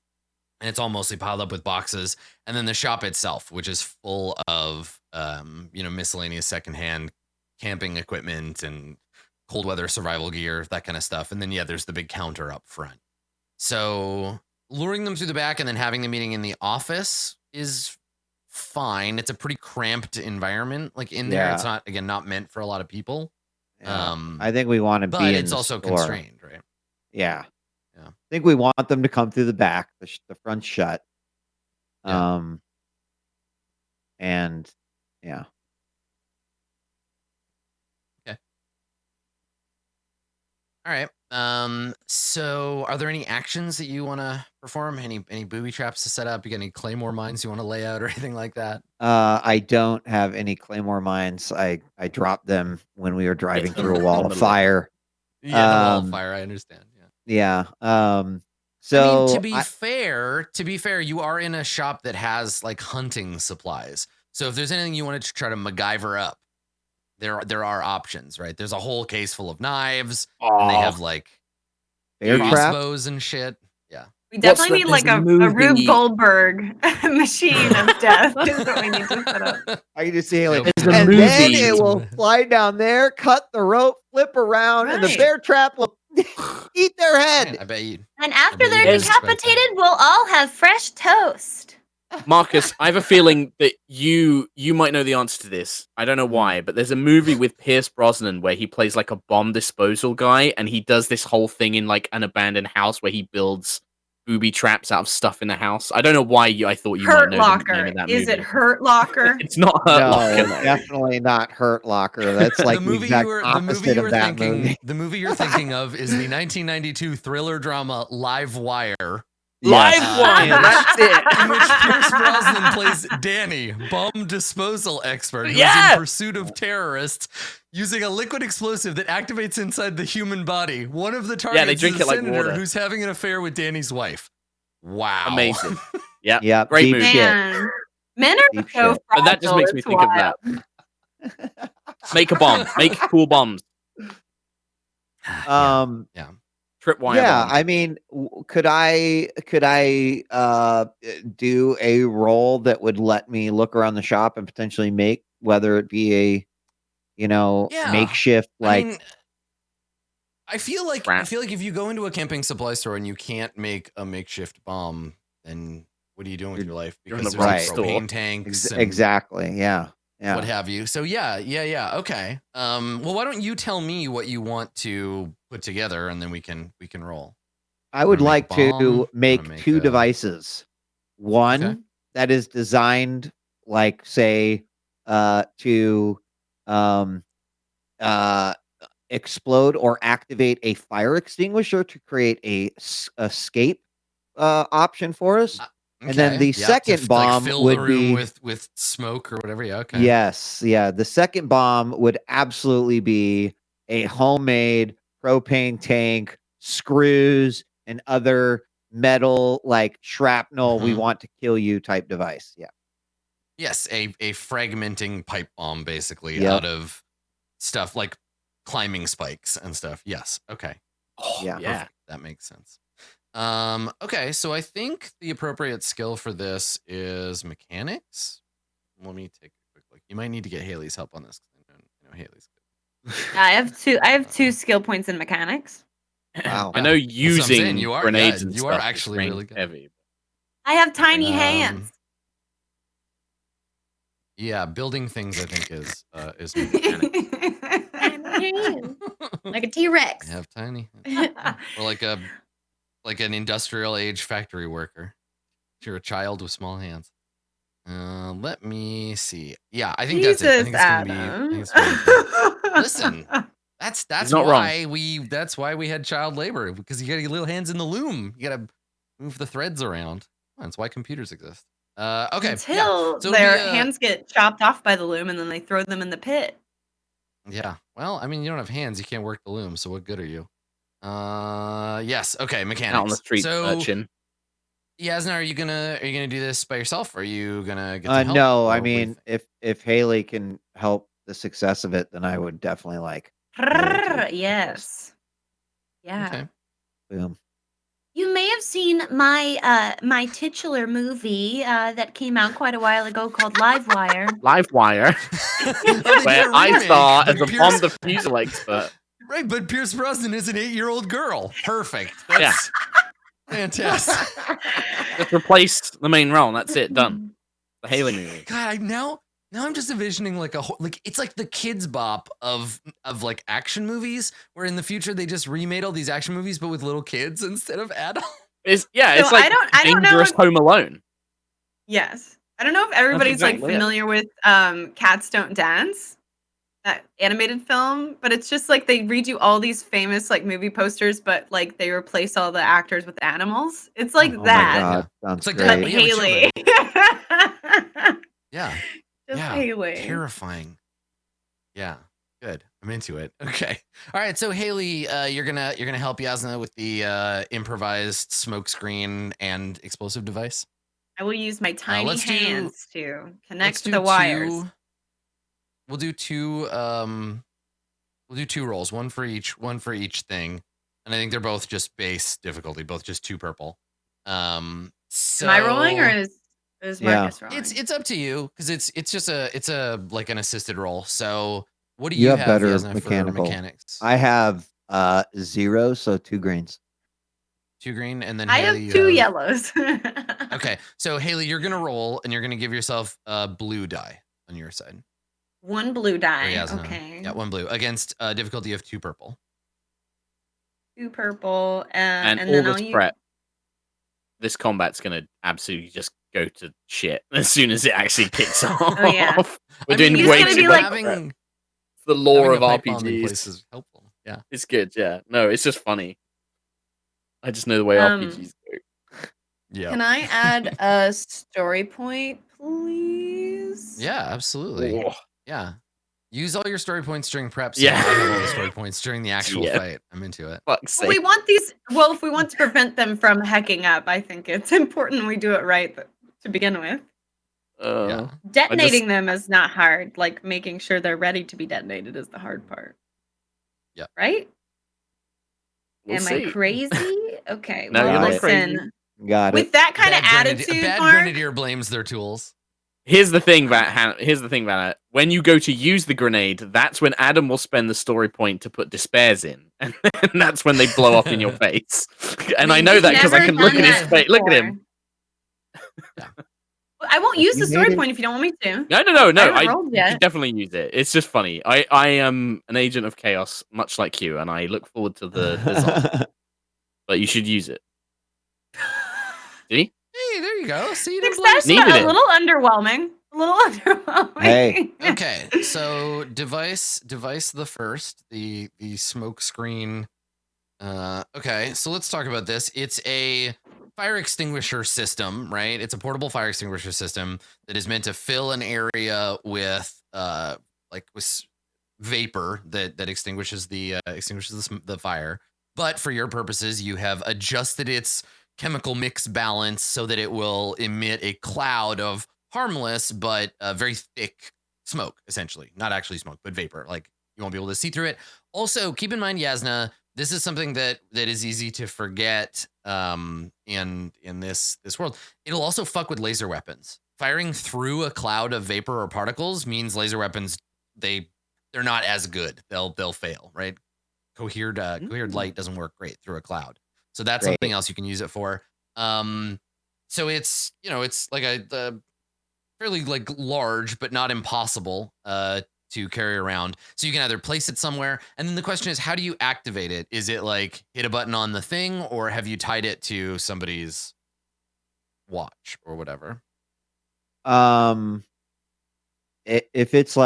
S1: and it's all mostly piled up with boxes. And then the shop itself, which is full of miscellaneous secondhand camping equipment and cold weather survival gear, that kind of stuff. And then there's the big counter up front. So luring them through the back and then having the meeting in the office is fine. It's a pretty cramped environment. Like in there, it's not meant for a lot of people.
S3: Yeah. I think we want to be,
S1: but it's also constrained, right?
S3: Yeah. I think we want them to come through the back, the front shut. And yeah.
S1: Okay. All right. So are there any actions that you want to perform? Any booby traps to set up? You got any claymore mines you want to lay out or anything like that?
S3: I don't have any claymore mines. I dropped them when we were driving through a wall of fire.
S1: Yeah, the wall of fire. I understand.
S3: Yeah.
S1: So to be fair, you are in a shop that has like hunting supplies. So if there's anything you wanted to try to MacGyver up, there are options, right? There's a whole case full of knives, and they have like crossbows and shit. Yeah.
S2: We definitely need like a Rube Goldberg machine of death. Is what we need to set up.
S3: I can just see like, and then it will slide down there, cut the rope, flip around, and the bear trap will eat their head.
S1: I bet you.
S7: And after they're decapitated, we'll all have fresh toast.
S5: Marcus, I have a feeling that you might know the answer to this. I don't know why, but there's a movie with Pierce Brosnan where he plays like a bomb disposal guy, and he does this whole thing in like an abandoned house where he builds booby traps out of stuff in the house. I don't know why I thought you might know the name of that movie.
S2: Is it Hurt Locker?
S5: It's not Hurt Locker.
S3: Definitely not Hurt Locker. That's like the exact opposite of that movie.
S1: The movie you're thinking of is the 1992 thriller drama Live Wire.
S5: Live wire, that's it.
S1: In which Pierce Brosnan plays Danny, bomb disposal expert, who is in pursuit of terrorists using a liquid explosive that activates inside the human body. One of the targets
S5: they drink
S1: is a
S5: it like
S1: senator
S5: water.
S1: who's having an affair with Danny's wife. Wow.
S5: Amazing. Yeah.
S3: Yep.
S5: Great
S3: Deep
S5: movie.
S3: shit.
S2: Man, men are
S3: Deep
S2: so
S3: shit.
S5: But that just
S2: fragile,
S5: makes me
S2: it's
S5: think of
S2: wild.
S5: that. Make a bomb. Make cool bombs.
S1: Yeah.
S5: Tripwire
S3: Yeah,
S5: bomb.
S3: I mean, could I do a role that would let me look around the shop and potentially make, whether it be a, makeshift
S1: I feel like if you go into a camping supply store and you can't make a makeshift bomb, then what are you doing with your life?
S5: you're
S1: Because
S5: in
S1: there's
S5: the
S1: like
S5: right
S1: propane
S5: store.
S1: tanks and
S3: exactly, yeah.
S1: what have you. So yeah, okay. Well, why don't you tell me what you want to put together, and then we can roll.
S3: I would like to make
S1: make
S3: two
S1: a-
S3: devices. One
S1: Okay.
S3: that is designed, like, say, to explode or activate a fire extinguisher to create a escape option for us. And then the second
S1: to,
S3: bomb
S1: fill
S3: would
S1: the room
S3: be
S1: with smoke or whatever. Yeah, okay.
S3: yes, yeah. The second bomb would absolutely be a homemade propane tank, screws, and other metal like shrapnel. We want to kill you type device. Yeah.
S1: Yes, a fragmenting pipe bomb, basically,
S3: Yep.
S1: out of stuff like climbing spikes and stuff. Yes. Okay.
S3: Yeah.
S1: Perfect. That makes sense. Okay, so I think the appropriate skill for this is mechanics. Let me take a quick look. You might need to get Haley's help on this. I know Haley's good.
S2: I have two skill points in mechanics.
S3: Wow.
S5: I know
S1: That's what I'm
S5: using
S1: saying. You are-
S5: grenades
S1: yeah,
S5: and
S1: you
S5: stuff
S1: are
S5: is
S1: actually
S5: range
S1: really good.
S5: heavy.
S2: I have tiny hands.
S1: Yeah, building things I think is mechanics.
S4: Like a T-Rex.
S1: I have tiny, or like an industrial age factory worker. You're a child with small hands. Let me see. Yeah, I think that's it. I think it's gonna be. I think it's gonna be listen, that's
S5: not
S1: why we had child labor, because you got your little hands in the loom. You gotta move the threads around. That's why computers exist. Okay.
S2: Until
S1: So
S2: their hands get chopped off by the loom and then they throw them in the pit.
S1: Yeah. Well, I mean, you don't have hands. You can't work the loom. So what good are you? Yes. Okay. Mechanics.
S5: Out on the street,
S1: so,
S5: urchin.
S1: Yasna, are you gonna do this by yourself? Or are you gonna get some help?
S3: No,
S1: Or
S3: I
S1: what do you
S3: mean, if Haley can help the success of it, then I would definitely like.
S2: Yes. Yeah.
S1: Okay.
S3: Boom.
S7: You may have seen my my titular movie that came out quite a while ago called Livewire.
S5: Livewire, where I saw as a bomb defusal expert.
S1: Right, but Pierce Brosnan is an 8-year-old girl. Perfect. That's fantastic.
S5: Just replace the main role. And that's it. Done. The Haley movie.
S1: God, now I'm just envisioning like it's like the kids bop of like action movies, where in the future they just remade all these action movies but with little kids instead of adults.
S5: It's
S2: So
S5: like
S2: I don't know
S5: Dangerous
S2: if-
S5: Home Alone.
S2: Yes. I don't know if everybody's
S5: exactly
S2: like
S5: it.
S2: familiar with Cats Don't Dance, that animated film, but it's just like they read you all these famous like movie posters, but like they replace all the actors with animals. It's like
S3: Oh
S2: that.
S3: my God, sounds
S1: It's like
S3: great.
S1: that.
S2: But
S1: Yeah, with
S2: Haley.
S1: Yeah.
S2: Just
S1: Yeah.
S2: Haley.
S1: Terrifying. Yeah. Good. I'm into it. Okay. All right. So Haley, you're gonna help Yasna with the improvised smoke screen and explosive device.
S2: I will use my tiny
S1: let's do-
S2: hands to connect
S1: Let's
S2: to
S1: do
S2: the wires.
S1: We'll do two. We'll do 2 rolls, one for each thing, and I think they're both just base difficulty, both just 2 purple. So
S2: Am I rolling or is Marcus rolling?
S1: it's up to you, because it's a like an assisted roll. So what do
S3: You
S1: you
S3: have better
S1: Yasna, for
S3: mechanical.
S1: mechanics?
S3: I have 0, so 2 greens.
S1: 2 green, and then
S2: I
S1: Haley,
S2: have
S1: you
S2: 2 yellows.
S1: Okay, so Haley, you're gonna roll, and you're gonna give yourself a blue die on your side.
S2: 1 blue
S1: Or
S2: die.
S1: Yasna.
S2: Okay.
S1: Yeah, 1 blue against a difficulty of 2 purple.
S2: 2 purple,
S5: And
S2: and
S5: all
S2: then I'll
S5: this
S2: use.
S5: prep. This combat's gonna absolutely just go to shit as soon as it actually kicks off.
S2: Oh, yeah.
S5: We're
S1: I mean,
S5: doing
S2: he's
S5: way
S2: gonna
S5: too
S2: be
S5: much
S2: like-
S5: prep.
S1: having
S5: It's the lore of
S1: a pipe bomb in
S5: RPGs.
S1: place is helpful. Yeah.
S5: It's good, yeah. No, it's just funny. I just know the way RPGs go.
S1: Yeah.
S2: Can I add a story point, please?
S1: Yeah, absolutely.
S5: Whoa.
S1: Yeah. Use all your story points during prep. So
S5: Yeah.
S1: I have all the story points during the actual
S5: Yeah.
S1: fight. I'm into it.
S5: Fuck's
S2: Well, we
S5: sake.
S2: want these. Well, if we want to prevent them from hacking up, I think it's important we do it right to begin with.
S1: Yeah.
S2: Detonating them is not hard. Like making sure they're ready to be detonated is the hard part.
S1: Yeah.
S2: Right?
S5: We'll
S2: Am
S5: see.
S2: I crazy? Okay.
S5: No,
S2: well,
S3: you're not
S2: listen.
S5: crazy.
S3: Got
S2: With
S3: it.
S2: that kind of
S1: Bad
S2: attitude,
S1: bad
S2: Mark.
S1: grenadier blames their tools.
S5: Here's the thing, Vanna. When you go to use the grenade, that's when Adam will spend the story point to put despairs in, and that's when they blow up in your face. And I know
S2: We've
S5: that because I
S2: never
S5: can look
S2: done
S5: at his
S2: that
S5: face. Look at him.
S2: before. I won't use
S3: You
S2: the story
S3: made it-
S2: point if you don't want me to.
S5: No.
S2: I haven't
S5: I
S2: rolled
S5: you
S2: yet.
S5: should definitely use it. It's just funny. I am an agent of chaos, much like you, and I look forward to the design. But you should use it. See?
S1: Hey, there you go. See, you didn't
S2: That's
S1: blame
S5: Needed
S2: a
S5: it.
S2: little underwhelming. A little underwhelming.
S3: Hey.
S1: Okay, so device the first, the smoke screen. Okay, so let's talk about this. It's a fire extinguisher system, right? It's a portable fire extinguisher system that is meant to fill an area with with vapor that extinguishes the fire. But for your purposes, you have adjusted its chemical mix balance so that it will emit a cloud of harmless but very thick smoke, essentially. Not actually smoke, but vapor. Like, you won't be able to see through it. Also, keep in mind, Yasna, this is something that is easy to forget in this world. It'll also fuck with laser weapons. Firing through a cloud of vapor or particles means laser weapons, they're not as good. They'll fail, right? Cohered light doesn't work great through a cloud. So that's something else you can use it for. So it's like a fairly like large but not impossible to carry around. So you can either place it somewhere, and then the question is, how do you activate it? Is it like hit a button on the thing, or have you tied it to somebody's watch or whatever?
S3: If it's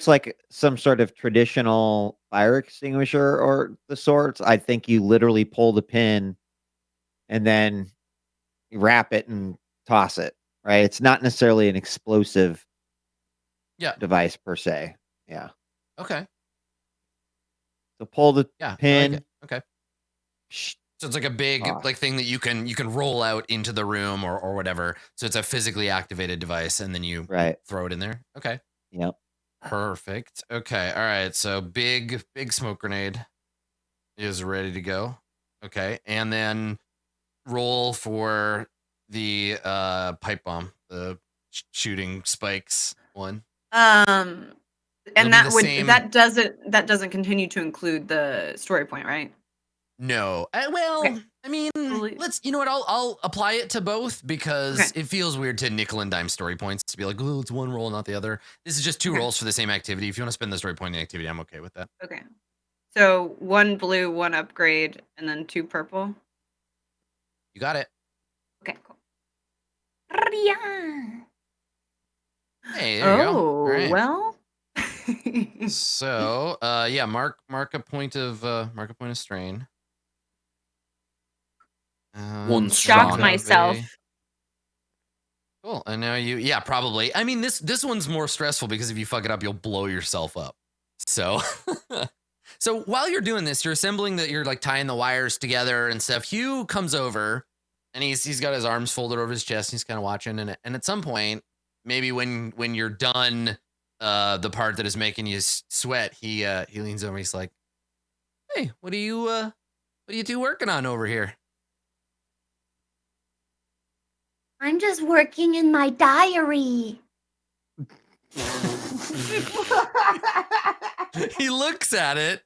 S3: like some sort of traditional fire extinguisher or the sorts, I think you literally pull the pin and then you wrap it and toss it. Right? It's not necessarily an explosive device per se. Yeah.
S1: Okay.
S3: So pull the pin.
S1: I like it. Okay. So it's like a big like thing that you can roll out into the room or whatever. So it's a physically activated device, and then you throw it in there. Okay.
S3: Yep.
S1: Perfect. Okay. All right. So big smoke grenade is ready to go. Okay. And then roll for the pipe bomb, the shooting spikes one.
S2: And
S1: It'll
S2: that doesn't continue to include the story point, right?
S1: No. I mean, let's, you know what? I'll apply it to both because it feels weird to nickel and dime story points to be like, oh, it's one roll, not the other. This is just two rolls for the same activity. If you want to spend the story point in the activity, I'm okay with that.
S2: Okay. So 1 blue, 1 upgrade, and then 2 purple.
S1: You got it.
S2: Okay, cool.
S1: Hey, there you go. All right.
S2: Well.
S1: So, mark a point of strain.
S5: One
S2: shocked myself.
S1: Cool. And now probably. I mean, this one's more stressful because if you fuck it up, you'll blow yourself up. So, so while you're doing this, you're assembling you're like tying the wires together and stuff. Hugh comes over and he's got his arms folded over his chest. And he's kind of watching, and at some point, maybe when you're done, the part that is making you sweat, he leans over. He's like, "Hey, what are you two working on over here?"
S7: I'm just working in my diary.
S1: He looks at it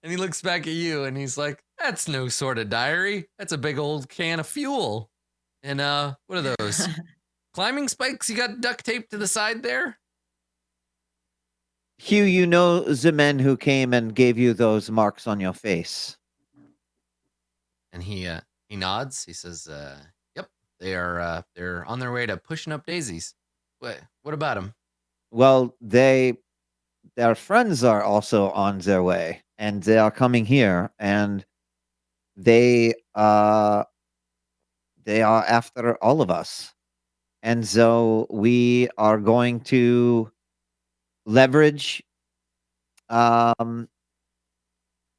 S1: and he looks back at you and he's like, "That's no sort of diary. That's a big old can of fuel. And what are those? Climbing spikes you got duct taped to the side there?"
S3: Hugh, you know the men who came and gave you those marks on your face.
S1: And he nods. He says, "Yep, they're on their way to pushing up daisies. What about them?"
S3: Well, their friends are also on their way, and they are coming here, and they they are after all of us. And so we are going to leverage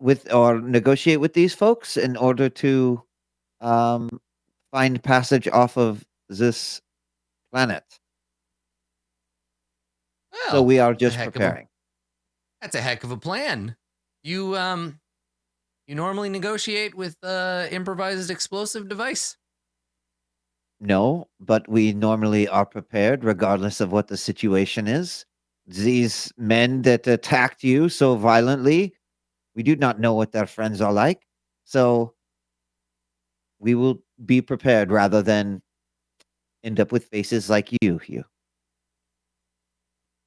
S3: with or negotiate with these folks in order to find passage off of this planet.
S1: Well,
S3: so we are just preparing.
S1: That's a heck of a plan. You normally negotiate with improvised explosive device?
S3: No, but we normally are prepared regardless of what the situation is. These men that attacked you so violently, we do not know what their friends are like. So we will be prepared rather than end up with faces like you, Hugh.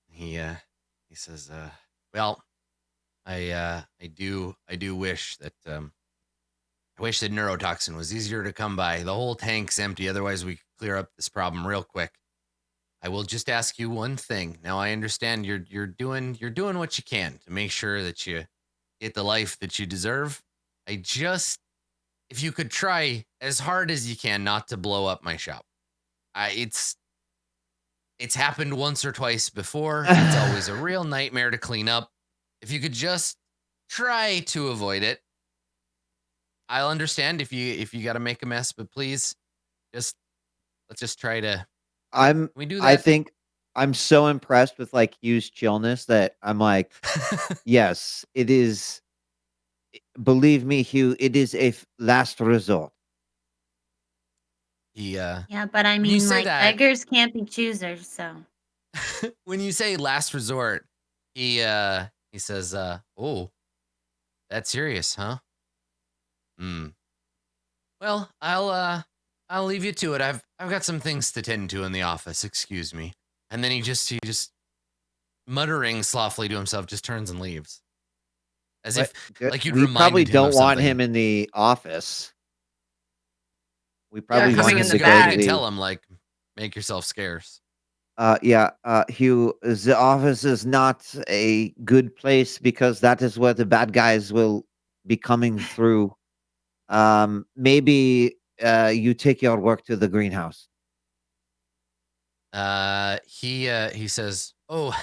S1: He says, well, I do wish that I wish that neurotoxin was easier to come by. The whole tank's empty, otherwise we could clear up this problem real quick. I will just ask you one thing. Now I understand you're doing what you can to make sure that you get the life that you deserve. If you could try as hard as you can not to blow up my shop. It's happened once or twice before. It's always a real nightmare to clean up. If you could just try to avoid it, I'll understand if you got to make a mess, but please, let's just try to. Can we do that?
S3: I think I'm so impressed with like Hugh's chillness that I'm like, yes, it is. Believe me, Hugh, it is a last resort.
S7: Yeah, but I mean, like, beggars can't be choosers, so.
S1: When you say last resort, he says, oh, that's serious, huh? Well, I'll leave you to it. I've got some things to tend to in the office. Excuse me. And then he just muttering softly to himself, just turns and leaves. As if like you'd reminded him of something.
S3: We probably don't want him in the office. We probably want him to
S1: go to tell him, like, make yourself scarce.
S3: Hugh, the office is not a good place because that is where the bad guys will be coming through. Maybe you take your work to the greenhouse.
S1: He says, oh,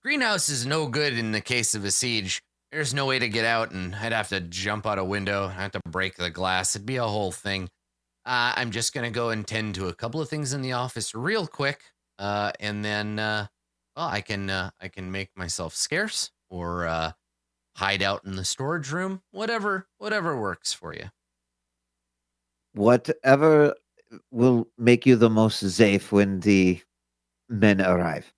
S1: greenhouse is no good in the case of a siege. There's no way to get out, and I'd have to jump out a window. I'd have to break the glass. It'd be a whole thing. I'm just gonna go and tend to a couple of things in the office real quick, and then, well, I can make myself scarce or hide out in the storage room. Whatever works for you.
S3: Whatever will make you the most safe when the men arrive.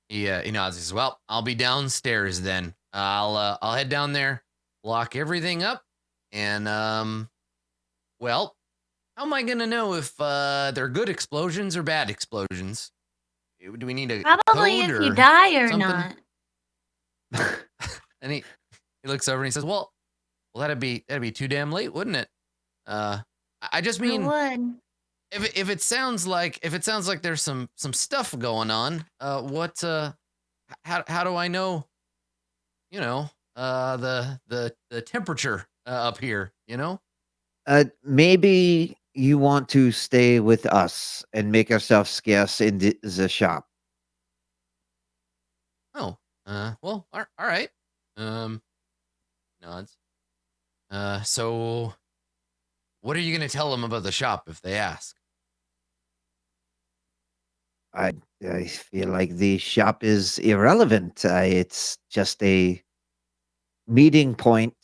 S1: Yeah, he nods. He says, well, I'll be downstairs then. I'll head down there, lock everything up, and well, how am I gonna know if they're good explosions or bad explosions? Do we need a
S7: probably
S1: code
S7: if you die or
S1: something?
S7: not?
S1: And he looks over and he says, well, that'd be too damn late, wouldn't it? I just mean, if it sounds like there's some stuff going on, how do I know? You know, the temperature up here, you know?
S3: Maybe you want to stay with us and make yourself scarce in the shop.
S1: Oh, well, all right. Nods. So what are you going to tell them about the shop if they ask?
S3: I feel like the shop is irrelevant. It's just a meeting point.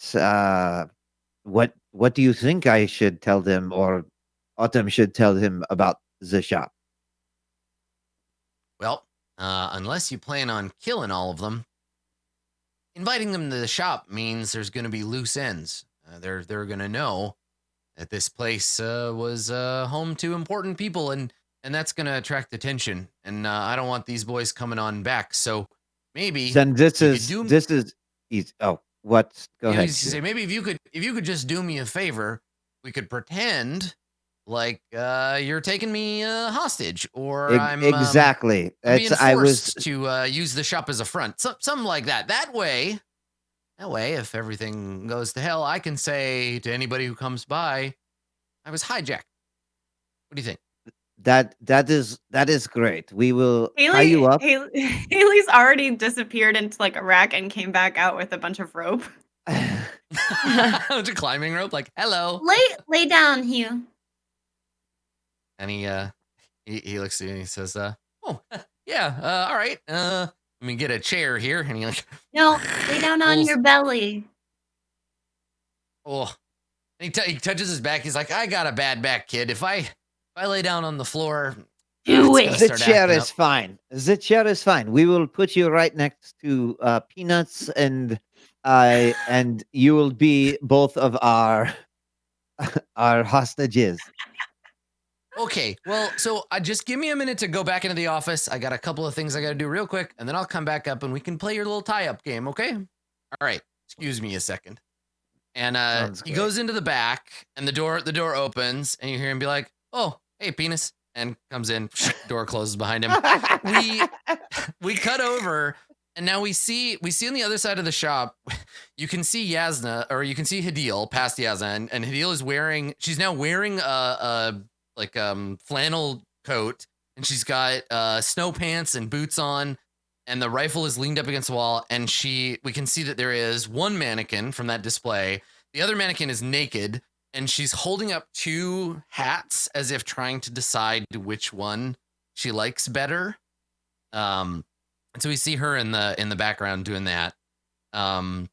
S3: What do you think I should tell them, or Autumn should tell him about the shop?
S1: Well, unless you plan on killing all of them, inviting them to the shop means there's going to be loose ends. They're going to know that this place was home to important people, and that's going to attract attention. And I don't want these boys coming on back. So maybe
S3: then this is easy. Oh, what? Go ahead.
S1: Say, maybe if you could just do me a favor, we could pretend like you're taking me hostage, or I'm
S3: exactly.
S1: being forced to use the shop as a front, something like that. That way, if everything goes to hell, I can say to anybody who comes by, I was hijacked. What do you think?
S3: That is great. We will tie you up.
S2: Haley's already disappeared into like a rack and came back out with a bunch of rope.
S1: A climbing rope, like hello.
S7: Lay down, Hugh.
S1: And he looks at you and he says, "Oh, yeah, all right. Let me get a chair here." And he like,
S7: no, lay down on your belly.
S1: Oh, he touches his back. He's like, "I got a bad back, kid. If I lay down on the floor,
S7: do it."
S3: The chair is fine. The chair is fine. We will put you right next to Peanuts, and you will be both of our hostages.
S1: Okay, well, so just give me a minute to go back into the office. I got a couple of things I got to do real quick, and then I'll come back up and we can play your little tie-up game, okay? All right, excuse me a second. And he goes into the back, and the door opens, and you hear him be like, "Oh, hey, penis," and comes in. Door closes behind him. We cut over, and now we see on the other side of the shop. You can see Yasna, or you can see Hadil past Yasna, and Hadil is she's now wearing a flannel coat, and she's got snow pants and boots on, and the rifle is leaned up against the wall, and we can see that there is one mannequin from that display. The other mannequin is naked, and she's holding up two hats as if trying to decide which one she likes better. And so we see her in the background doing that. And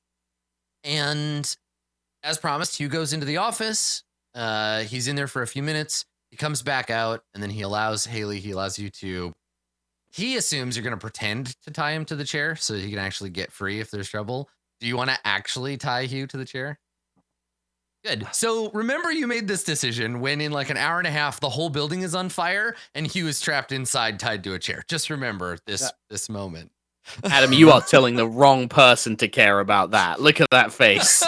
S1: as promised, Hugh goes into the office. He's in there for a few minutes. He comes back out, and then he allows you to. He assumes you're going to pretend to tie him to the chair so he can actually get free if there's trouble. Do you want to actually tie Hugh to the chair? Good. So remember, you made this decision when in like an hour and a half, the whole building is on fire and Hugh is trapped inside, tied to a chair. Just remember this moment.
S5: Adam, you are telling the wrong person to care about that. Look at that face.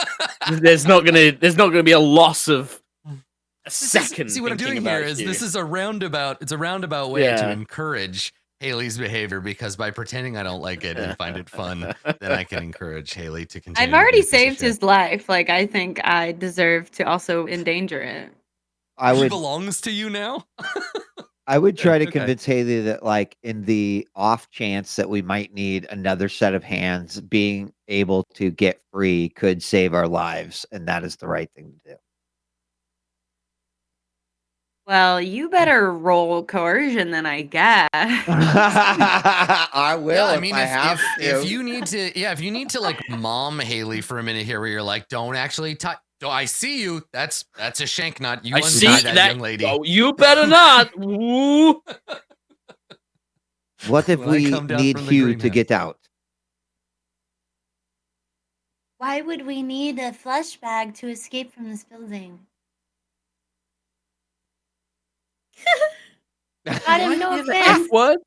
S5: There's not gonna be a loss of a second.
S1: See what I'm doing here is this is a roundabout. It's a roundabout way to encourage Haley's behavior, because by pretending I don't like it and find it fun, then I can encourage Haley to continue.
S2: I've already saved his life. Like, I think I deserve to also endanger it.
S1: He belongs to you now.
S3: I would try to convince Haley that, like, in the off chance that we might need another set of hands, being able to get free could save our lives, and that is the right thing to do.
S2: Well, you better roll coercion then, I guess.
S3: I will.
S1: Yeah, I mean, if you need to like mom Haley for a minute here, where you're like, don't actually tie. Oh, I see you. That's a shank knot. You
S5: see
S1: that young lady.
S5: Oh, you better not. Woo.
S3: What if we need Hugh to get out?
S7: Why would we need a flush bag to escape from this building? Adam, no offense.
S5: F word?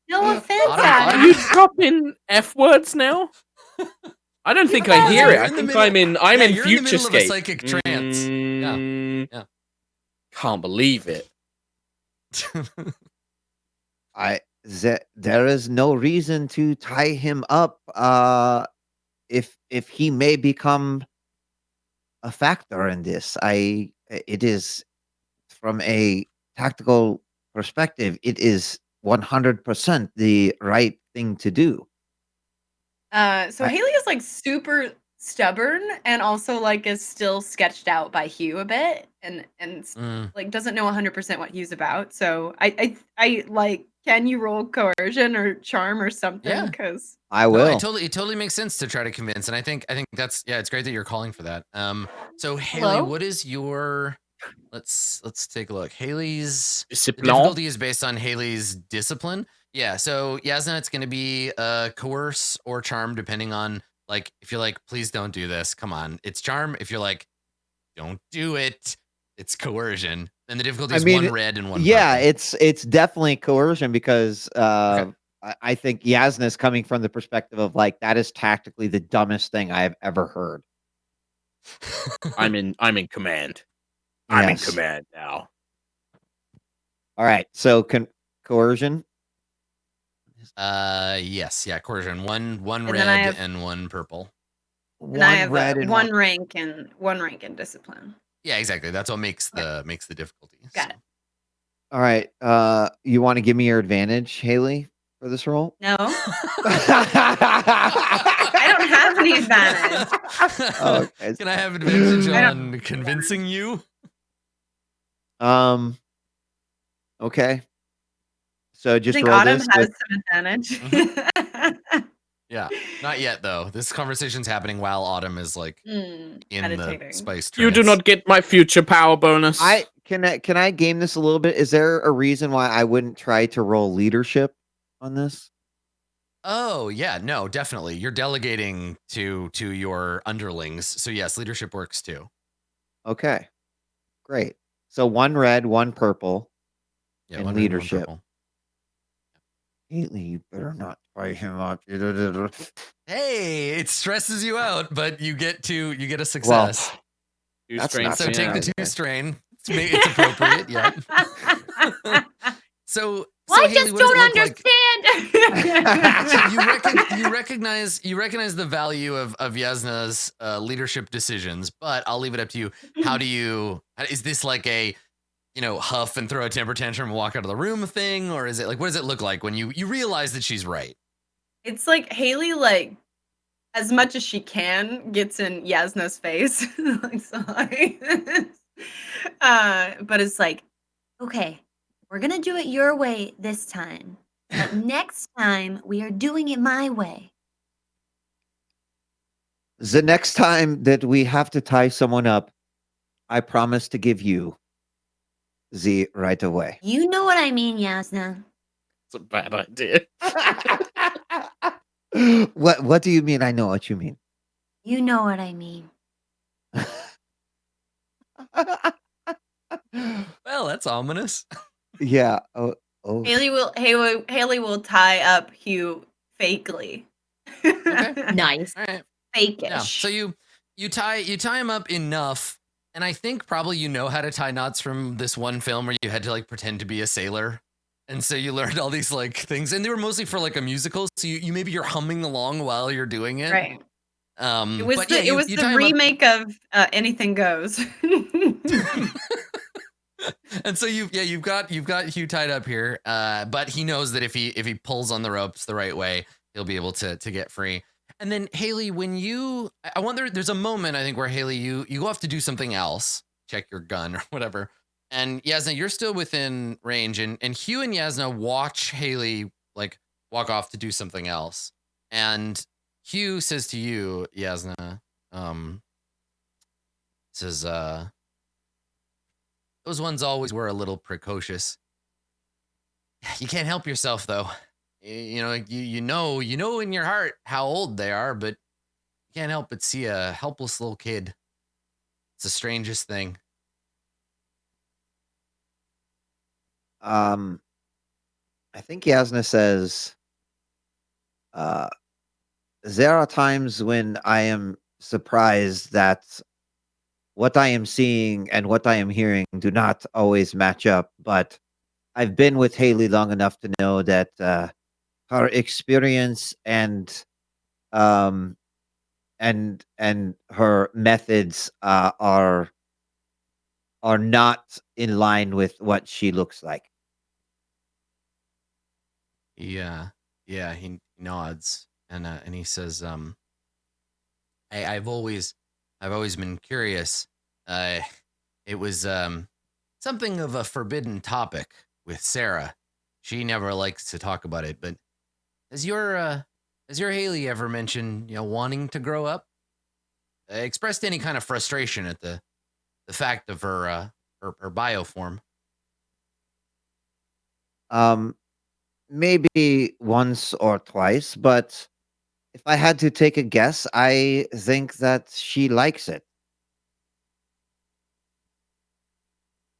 S7: No offense, Adam.
S5: Are you dropping F words now? I don't think I hear it. I think I'm in future scape.
S1: Psychic trance. Yeah.
S5: Can't believe it.
S3: There is no reason to tie him up if he may become a factor in this. It is, from a tactical perspective, it is 100% the right thing to do.
S2: So Haley is like super stubborn, and also like is still sketched out by Hugh a bit, and like doesn't know 100% what Hugh's about. So I like, can you roll coercion or charm or something? Because
S3: I will.
S1: It totally makes sense to try to convince, and I think that's it's great that you're calling for that. So Haley, what is your let's take a look. Haley's difficulty is based on Haley's discipline. Yeah, so Yasna, it's going to be coerce or charm, depending on, like, if you're like, please don't do this, come on, it's charm. If you're like, don't do it, it's coercion. And the difficulty is one red and one purple.
S3: It's definitely coercion, because I think Yasna is coming from the perspective of, like, that is tactically the dumbest thing I have ever heard.
S5: I'm in command. I'm in command now.
S3: All right, so coercion.
S1: Yes, coercion. One red and one purple.
S2: And I have one rank in discipline.
S1: Yeah, exactly. That's what makes the difficulty.
S2: Got it.
S3: All right. You want to give me your advantage, Haley, for this role?
S2: No. I don't have any advantage.
S3: Oh, okay.
S1: Can I have advantage on convincing you?
S3: Okay. So just
S2: I think
S3: roll
S2: Autumn
S3: this.
S2: has some advantage.
S1: Yeah, not yet though. This conversation's happening while Autumn is like in
S2: meditating.
S1: the spice trance.
S5: You do not get my future power bonus.
S3: Can I game this a little bit? Is there a reason why I wouldn't try to roll leadership on this?
S1: Oh yeah, no, definitely. You're delegating to your underlings, so yes, leadership works too.
S3: Okay, great. So 1 red, 1 purple,
S1: Yeah,
S3: and
S1: 1 red, 1
S3: leadership.
S1: purple.
S3: Haley, you better not tie him up.
S1: Hey, it stresses you out, but you get a success.
S5: Two
S3: That's
S5: strain,
S3: not
S1: So
S3: so
S1: take the
S3: nice.
S1: 2 strain. It's appropriate, yeah. So
S7: I
S1: Haley,
S7: just
S1: what does it
S7: don't
S1: look like?
S7: understand.
S1: you recognize the value of Yasna's leadership decisions, but I'll leave it up to you. Is this like a huff and throw a temper tantrum and walk out of the room thing, or is it like, what does it look like when you realize that she's right?
S2: It's like Haley, like, as much as she can, gets in Yasna's face. Like, sorry.
S7: But it's like, okay, we're gonna do it your way this time. But next time we are doing it my way.
S3: The next time that we have to tie someone up, I promise to give you the right away.
S7: You know what I mean, Yasna.
S5: It's a bad idea.
S3: What do you mean? I know what you mean.
S7: You know what I mean.
S1: Well, that's ominous.
S3: Yeah. Oh.
S2: Haley will tie up Hugh fakely.
S1: Okay.
S4: Nice.
S1: All right.
S2: Fakish.
S1: Yeah. So you tie him up enough, and I think probably you know how to tie knots from this one film where you had to like pretend to be a sailor, and so you learned all these like things, and they were mostly for like a musical. So you maybe you're humming along while you're doing it.
S2: Right. It was
S1: but
S2: the,
S1: yeah,
S2: it was
S1: you
S2: the
S1: tie 'em up-
S2: remake of Anything Goes.
S1: And so you've got Hugh tied up here, but he knows that if he pulls on the ropes the right way, he'll be able to get free. And then Haley, when I wonder, there's a moment I think where Haley, you go off to do something else, check your gun or whatever, and Yasna, you're still within range, and Hugh and Yasna watch Haley like walk off to do something else, and Hugh says to you, Yasna, says, those ones always were a little precocious. You can't help yourself, though. You know in your heart how old they are, but you can't help but see a helpless little kid. It's the strangest thing.
S3: I think Yasna says, there are times when I am surprised that what I am seeing and what I am hearing do not always match up, but I've been with Haley long enough to know that her experience and her methods are not in line with what she looks like.
S1: Yeah, he nods and he says, I've always been curious. It was something of a forbidden topic with Sarah. She never likes to talk about it, but has your Haley ever mentioned wanting to grow up? Expressed any kind of frustration at the fact of her bioform?
S3: Maybe once or twice, but if I had to take a guess, I think that she likes it.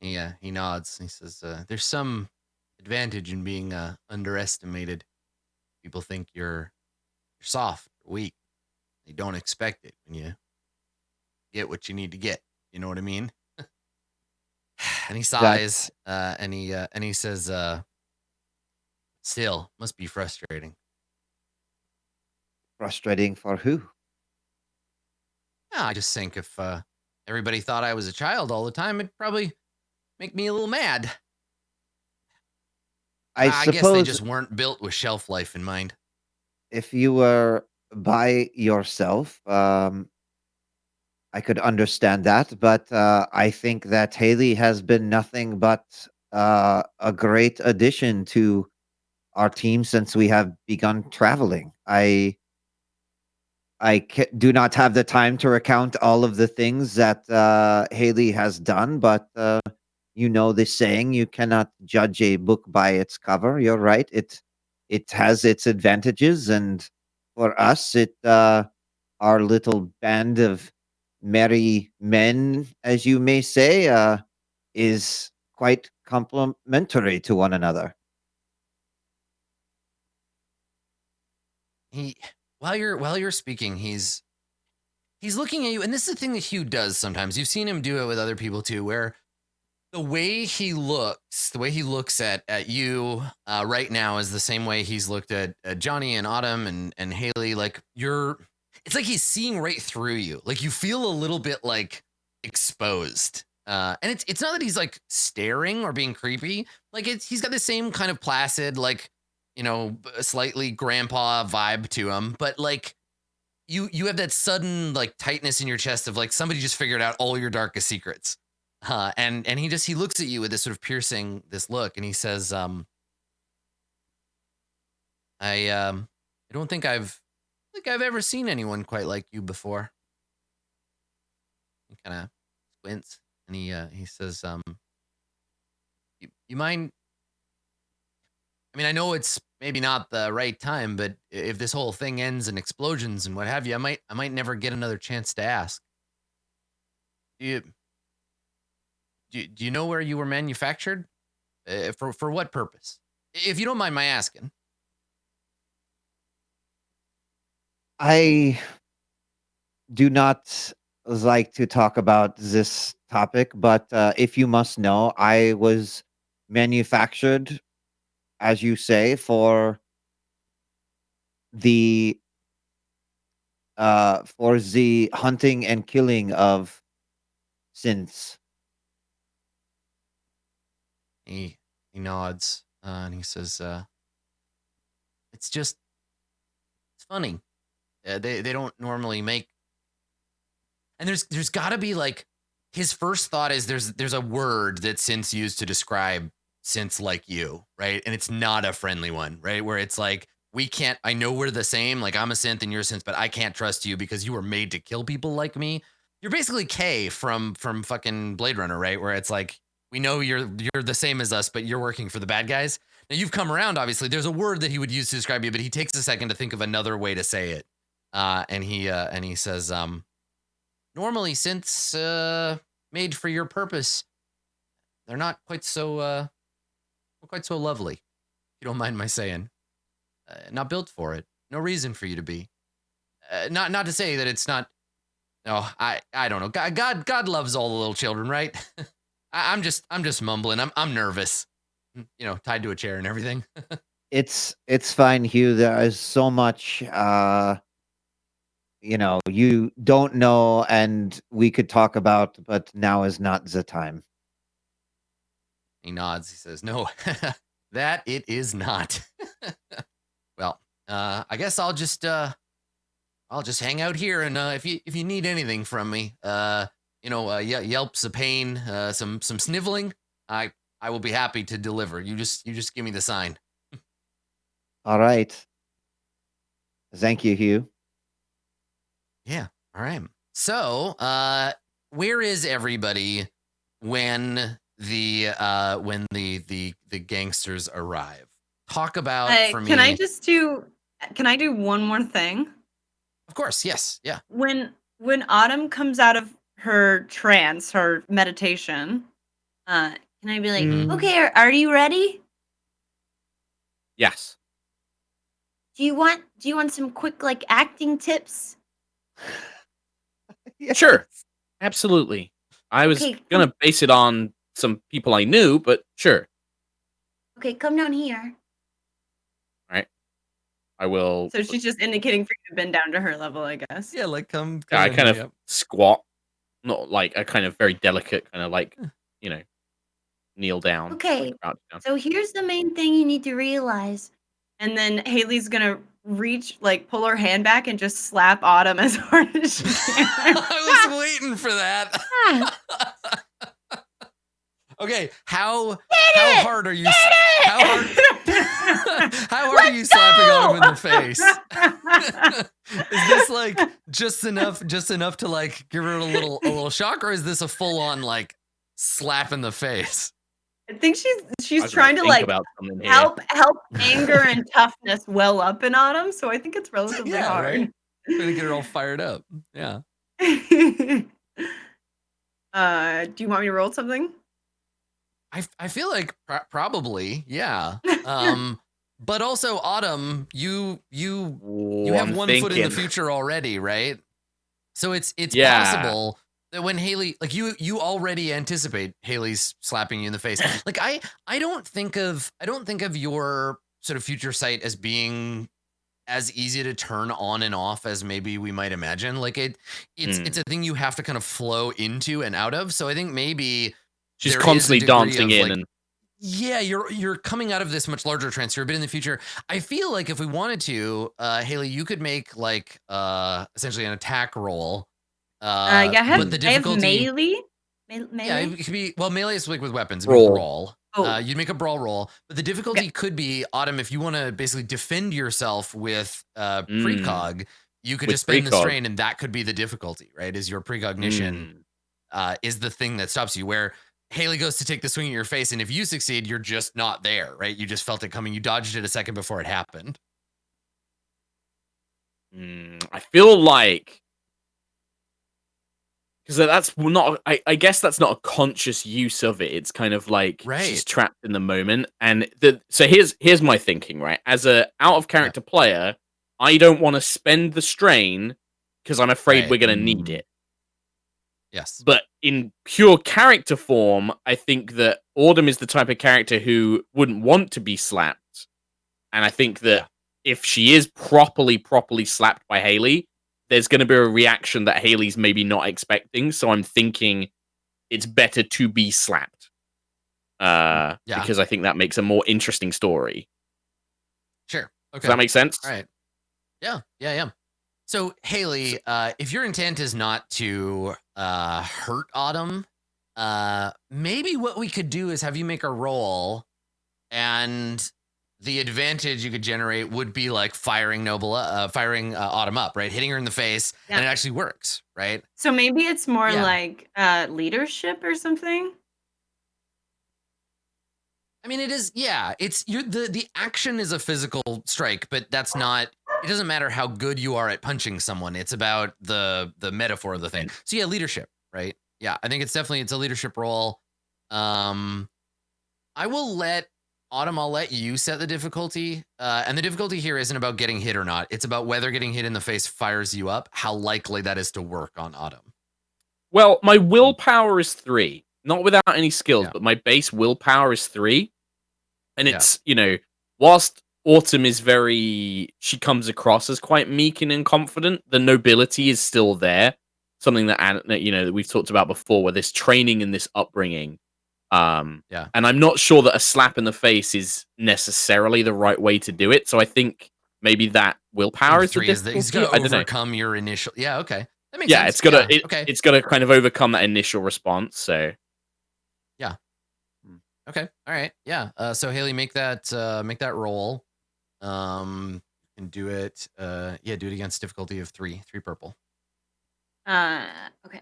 S1: Yeah, he nods. He says, there's some advantage in being underestimated. People think you're soft or weak. They don't expect it when you get what you need to get. You know what I mean? And he sighs, and he says, still, must be frustrating.
S3: Frustrating for who?
S1: Yeah, I just think if everybody thought I was a child all the time, it'd probably make me a little mad. I guess they just weren't built with shelf life in mind.
S3: If you were by yourself, I could understand that, but I think that Haley has been nothing but a great addition to our team since we have begun traveling. Do not have the time to recount all of the things that Haley has done, but you know the saying, you cannot judge a book by its cover. You're right. It has its advantages, and for us, our little band of merry men, as you may say, is quite complementary to one another.
S1: While you're speaking, he's looking at you, and this is the thing that Hugh does sometimes. You've seen him do it with other people too, where the way he looks at you right now is the same way he's looked at Johnny and Autumn and Haley. Like it's like he's seeing right through you. Like you feel a little bit like exposed. And it's not that he's like staring or being creepy. Like he's got the same kind of placid, like, you know, slightly grandpa vibe to him, but like you have that sudden like tightness in your chest of like somebody just figured out all your darkest secrets. And he looks at you with this sort of piercing this look, and he says, I don't think I've ever seen anyone quite like you before. He kind of squints, and he says, you mind? I mean, I know it's maybe not the right time, but if this whole thing ends in explosions and what have you, I might never get another chance to ask. Do you know where you were manufactured? For what purpose? If you don't mind my asking.
S3: I do not like to talk about this topic, but if you must know, I was manufactured, as you say, for the hunting and killing of synths.
S1: He nods and he says, it's funny. They don't normally make. And there's got to be like his first thought is there's a word that synths use to describe synths like you, right? And it's not a friendly one, right? Where it's like I know we're the same. Like I'm a synth and you're a synth, but I can't trust you because you were made to kill people like me. You're basically K from fucking Blade Runner, right? Where it's like, we know you're the same as us, but you're working for the bad guys. Now you've come around, obviously. There's a word that he would use to describe you, but he takes a second to think of another way to say it. And he says, normally synths made for your purpose, they're not quite so lovely. If you don't mind my saying, not built for it. No reason for you to be. Not to say that it's not. No, I don't know. God loves all the little children, right? I'm just mumbling. I'm nervous, you know, tied to a chair and everything.
S3: It's fine, Hugh. There is so much, you know, you don't know, and we could talk about, but now is not the time.
S1: He nods. He says, "No, that it is not." Well, I guess I'll just hang out here, and if you need anything from me, yelps of pain, some sniveling, I will be happy to deliver. You just give me the sign.
S3: All right. Thank you, Hugh.
S1: Yeah. All right. So, where is everybody when the gangsters arrive? Talk about for me.
S2: Can I do one more thing?
S1: Of course. Yes. Yeah.
S2: When Autumn comes out of her trance, her meditation, can I be like, okay, are you ready?
S5: Yes.
S7: Do you want some quick like acting tips?
S3: Yes.
S5: Sure. Absolutely. I was gonna base it on some people I knew, but sure.
S7: Okay, come down here.
S5: All right. I will.
S2: So she's just indicating for you to bend down to her level, I guess.
S1: Yeah, like come
S5: I
S1: in,
S5: kind of
S1: yep.
S5: squat, not like a kind of very delicate kind of like, you know, kneel down.
S7: Okay,
S5: crouch down.
S7: so here's the main thing you need to realize.
S2: And then Haley's gonna reach, like, pull her hand back and just slap Autumn as hard as she can.
S1: I was waiting for that. Okay, how hard are you? How hard are you slapping Autumn in the face? Is this like just enough to like give her a little shock, or is this a full on like slap in the face?
S2: I think she's trying to like help anger and toughness well up in Autumn, so I think it's relatively hard.
S1: Right? Trying to get her all fired up. Yeah.
S2: Do you want me to roll something?
S1: I feel like probably, yeah. But also Autumn, you have one foot in the future already, right? So it's possible that when Haley, like you already anticipate Haley's slapping you in the face. Like I don't think of your sort of future sight as being as easy to turn on and off as maybe we might imagine. Like it's a thing you have to kind of flow into and out of. So I think maybe
S5: she's constantly dancing in, and
S1: yeah, you're coming out of this much larger trance. You're a bit in the future. I feel like if we wanted to, Haley, you could make like essentially an attack roll.
S2: I have melee.
S1: Yeah, it could be, well, melee is like with weapons.
S5: Brawl.
S1: You'd make a brawl roll, but the difficulty could be, Autumn, if you want to basically defend yourself with Precog, you could just spend the strain, and that could be the difficulty, right? Is your Precognition is the thing that stops you, where Haley goes to take the swing at your face, and if you succeed, you're just not there, right? You just felt it coming. You dodged it a second before it happened.
S5: I feel like, because that's not, I guess that's not a conscious use of it. It's kind of like she's trapped in the moment. And so here's my thinking, right? As a out of character player, I don't want to spend the strain because I'm afraid we're going to need it.
S1: Yes.
S5: But in pure character form, I think that Autumn is the type of character who wouldn't want to be slapped. And I think that if she is properly slapped by Haley, there's going to be a reaction that Haley's maybe not expecting. So I'm thinking it's better to be slapped. Because I think that makes a more interesting story.
S1: Sure. Okay.
S5: Does that make sense?
S1: All right. Yeah. So Haley, if your intent is not to hurt Autumn, maybe what we could do is have you make a roll, and the advantage you could generate would be like firing Autumn up, right? Hitting her in the face, and it actually works, right?
S2: So maybe it's more like leadership or something.
S1: I mean, it is. Yeah, it's the action is a physical strike, but that's not. It doesn't matter how good you are at punching someone. It's about the metaphor of the thing. So yeah, leadership, right? Yeah, I think it's a leadership role. I will let Autumn. I'll let you set the difficulty. And the difficulty here isn't about getting hit or not. It's about whether getting hit in the face fires you up. How likely that is to work on Autumn.
S5: Well, my willpower is 3, not without any skills, but my base willpower is 3. And it's, whilst Autumn is she comes across as quite meek and confident, the nobility is still there. Something that we've talked about before, where this training and this upbringing. And I'm not sure that a slap in the face is necessarily the right way to do it. So I think maybe that willpower is the difficulty.
S1: He's going to overcome your initial. Yeah, okay. That makes sense.
S5: It's got to kind of overcome that initial response. So
S1: yeah. Okay. All right. Yeah. So Haley, make that roll. And do it. Do it against difficulty of 3 purple.
S2: Okay.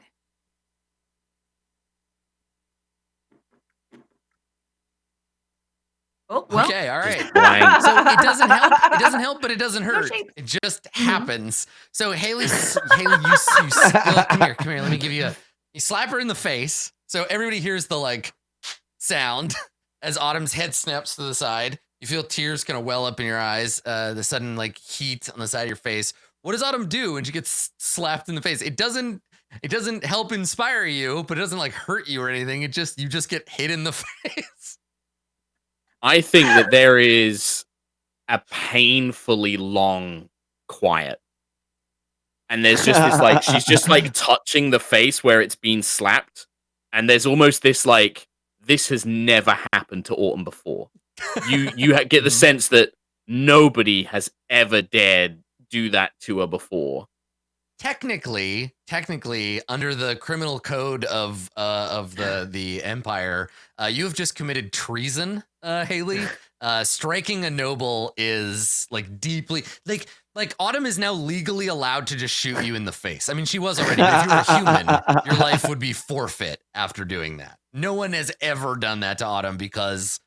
S2: Oh, well.
S1: Okay, all right. So it doesn't help. It doesn't help, but it doesn't hurt. It just happens. So Haley, you come here. Let me give you you slap her in the face. So everybody hears the like sound as Autumn's head snaps to the side. You feel tears kind of well up in your eyes. The sudden like heat on the side of your face. What does Autumn do when she gets slapped in the face? It doesn't help inspire you, but it doesn't like hurt you or anything. You just get hit in the face.
S5: I think that there is a painfully long quiet. And there's just this like, she's just like touching the face where it's been slapped. And there's almost this like, this has never happened to Autumn before. You get the sense that nobody has ever dared do that to her before.
S1: Technically, under the criminal code of the Empire, you have just committed treason, Haley. Striking a noble is like deeply like Autumn is now legally allowed to just shoot you in the face. I mean, she was already, but if you were a human, your life would be forfeit after doing that. No one has ever done that to Autumn because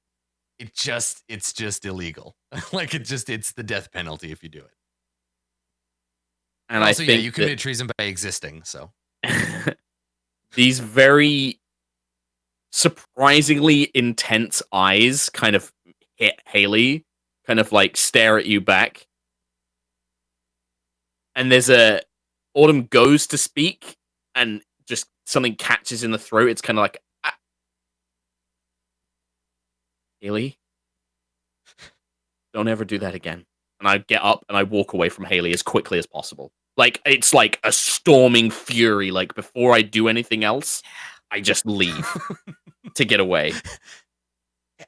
S1: it's just illegal. Like it's the death penalty if you do it.
S5: And
S1: also,
S5: I think
S1: you committed treason by existing. So
S5: these very surprisingly intense eyes kind of hit Haley, kind of like stare at you back. And there's Autumn goes to speak, and just something catches in the throat. It's kind of like, Haley, don't ever do that again. And I get up and I walk away from Haley as quickly as possible. Like, it's like a storming fury. Like, before I do anything else, I just leave to get away.
S2: So,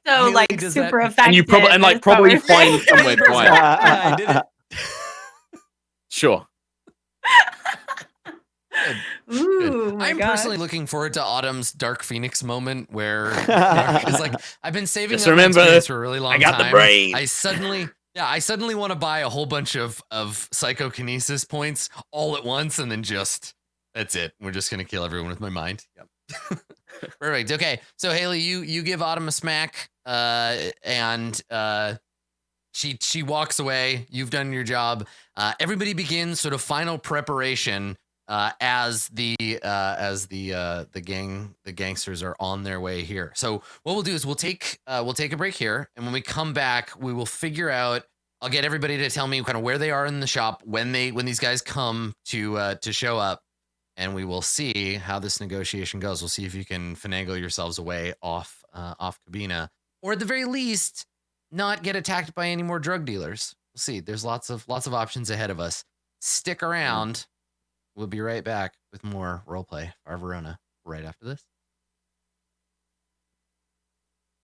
S1: Haley,
S2: like, super
S1: that...
S2: effective.
S5: And you probably find somewhere quiet.
S1: I did it.
S5: Sure.
S2: Ooh, my
S1: I'm
S2: God.
S1: personally looking forward to Autumn's Dark Phoenix moment where because like I've been saving
S5: Just
S1: up
S5: remember,
S1: my experience for a really long time.
S5: I got the brain.
S1: I suddenly want to buy a whole bunch of psychokinesis points all at once, and then that's it. We're just gonna kill everyone with my mind. Yep. Perfect. Okay, so Haley, you give Autumn a smack, and she walks away. You've done your job. Everybody begins sort of final preparation as the gangsters are on their way here. So what we'll do is we'll take a break here, and when we come back, we will figure out. I'll get everybody to tell me kind of where they are in the shop when these guys come to show up, and we will see how this negotiation goes. We'll see if you can finagle yourselves away off Cabina, or at the very least, not get attacked by any more drug dealers. We'll see. There's lots of options ahead of us. Stick around. We'll be right back with more roleplay for Verona right after this.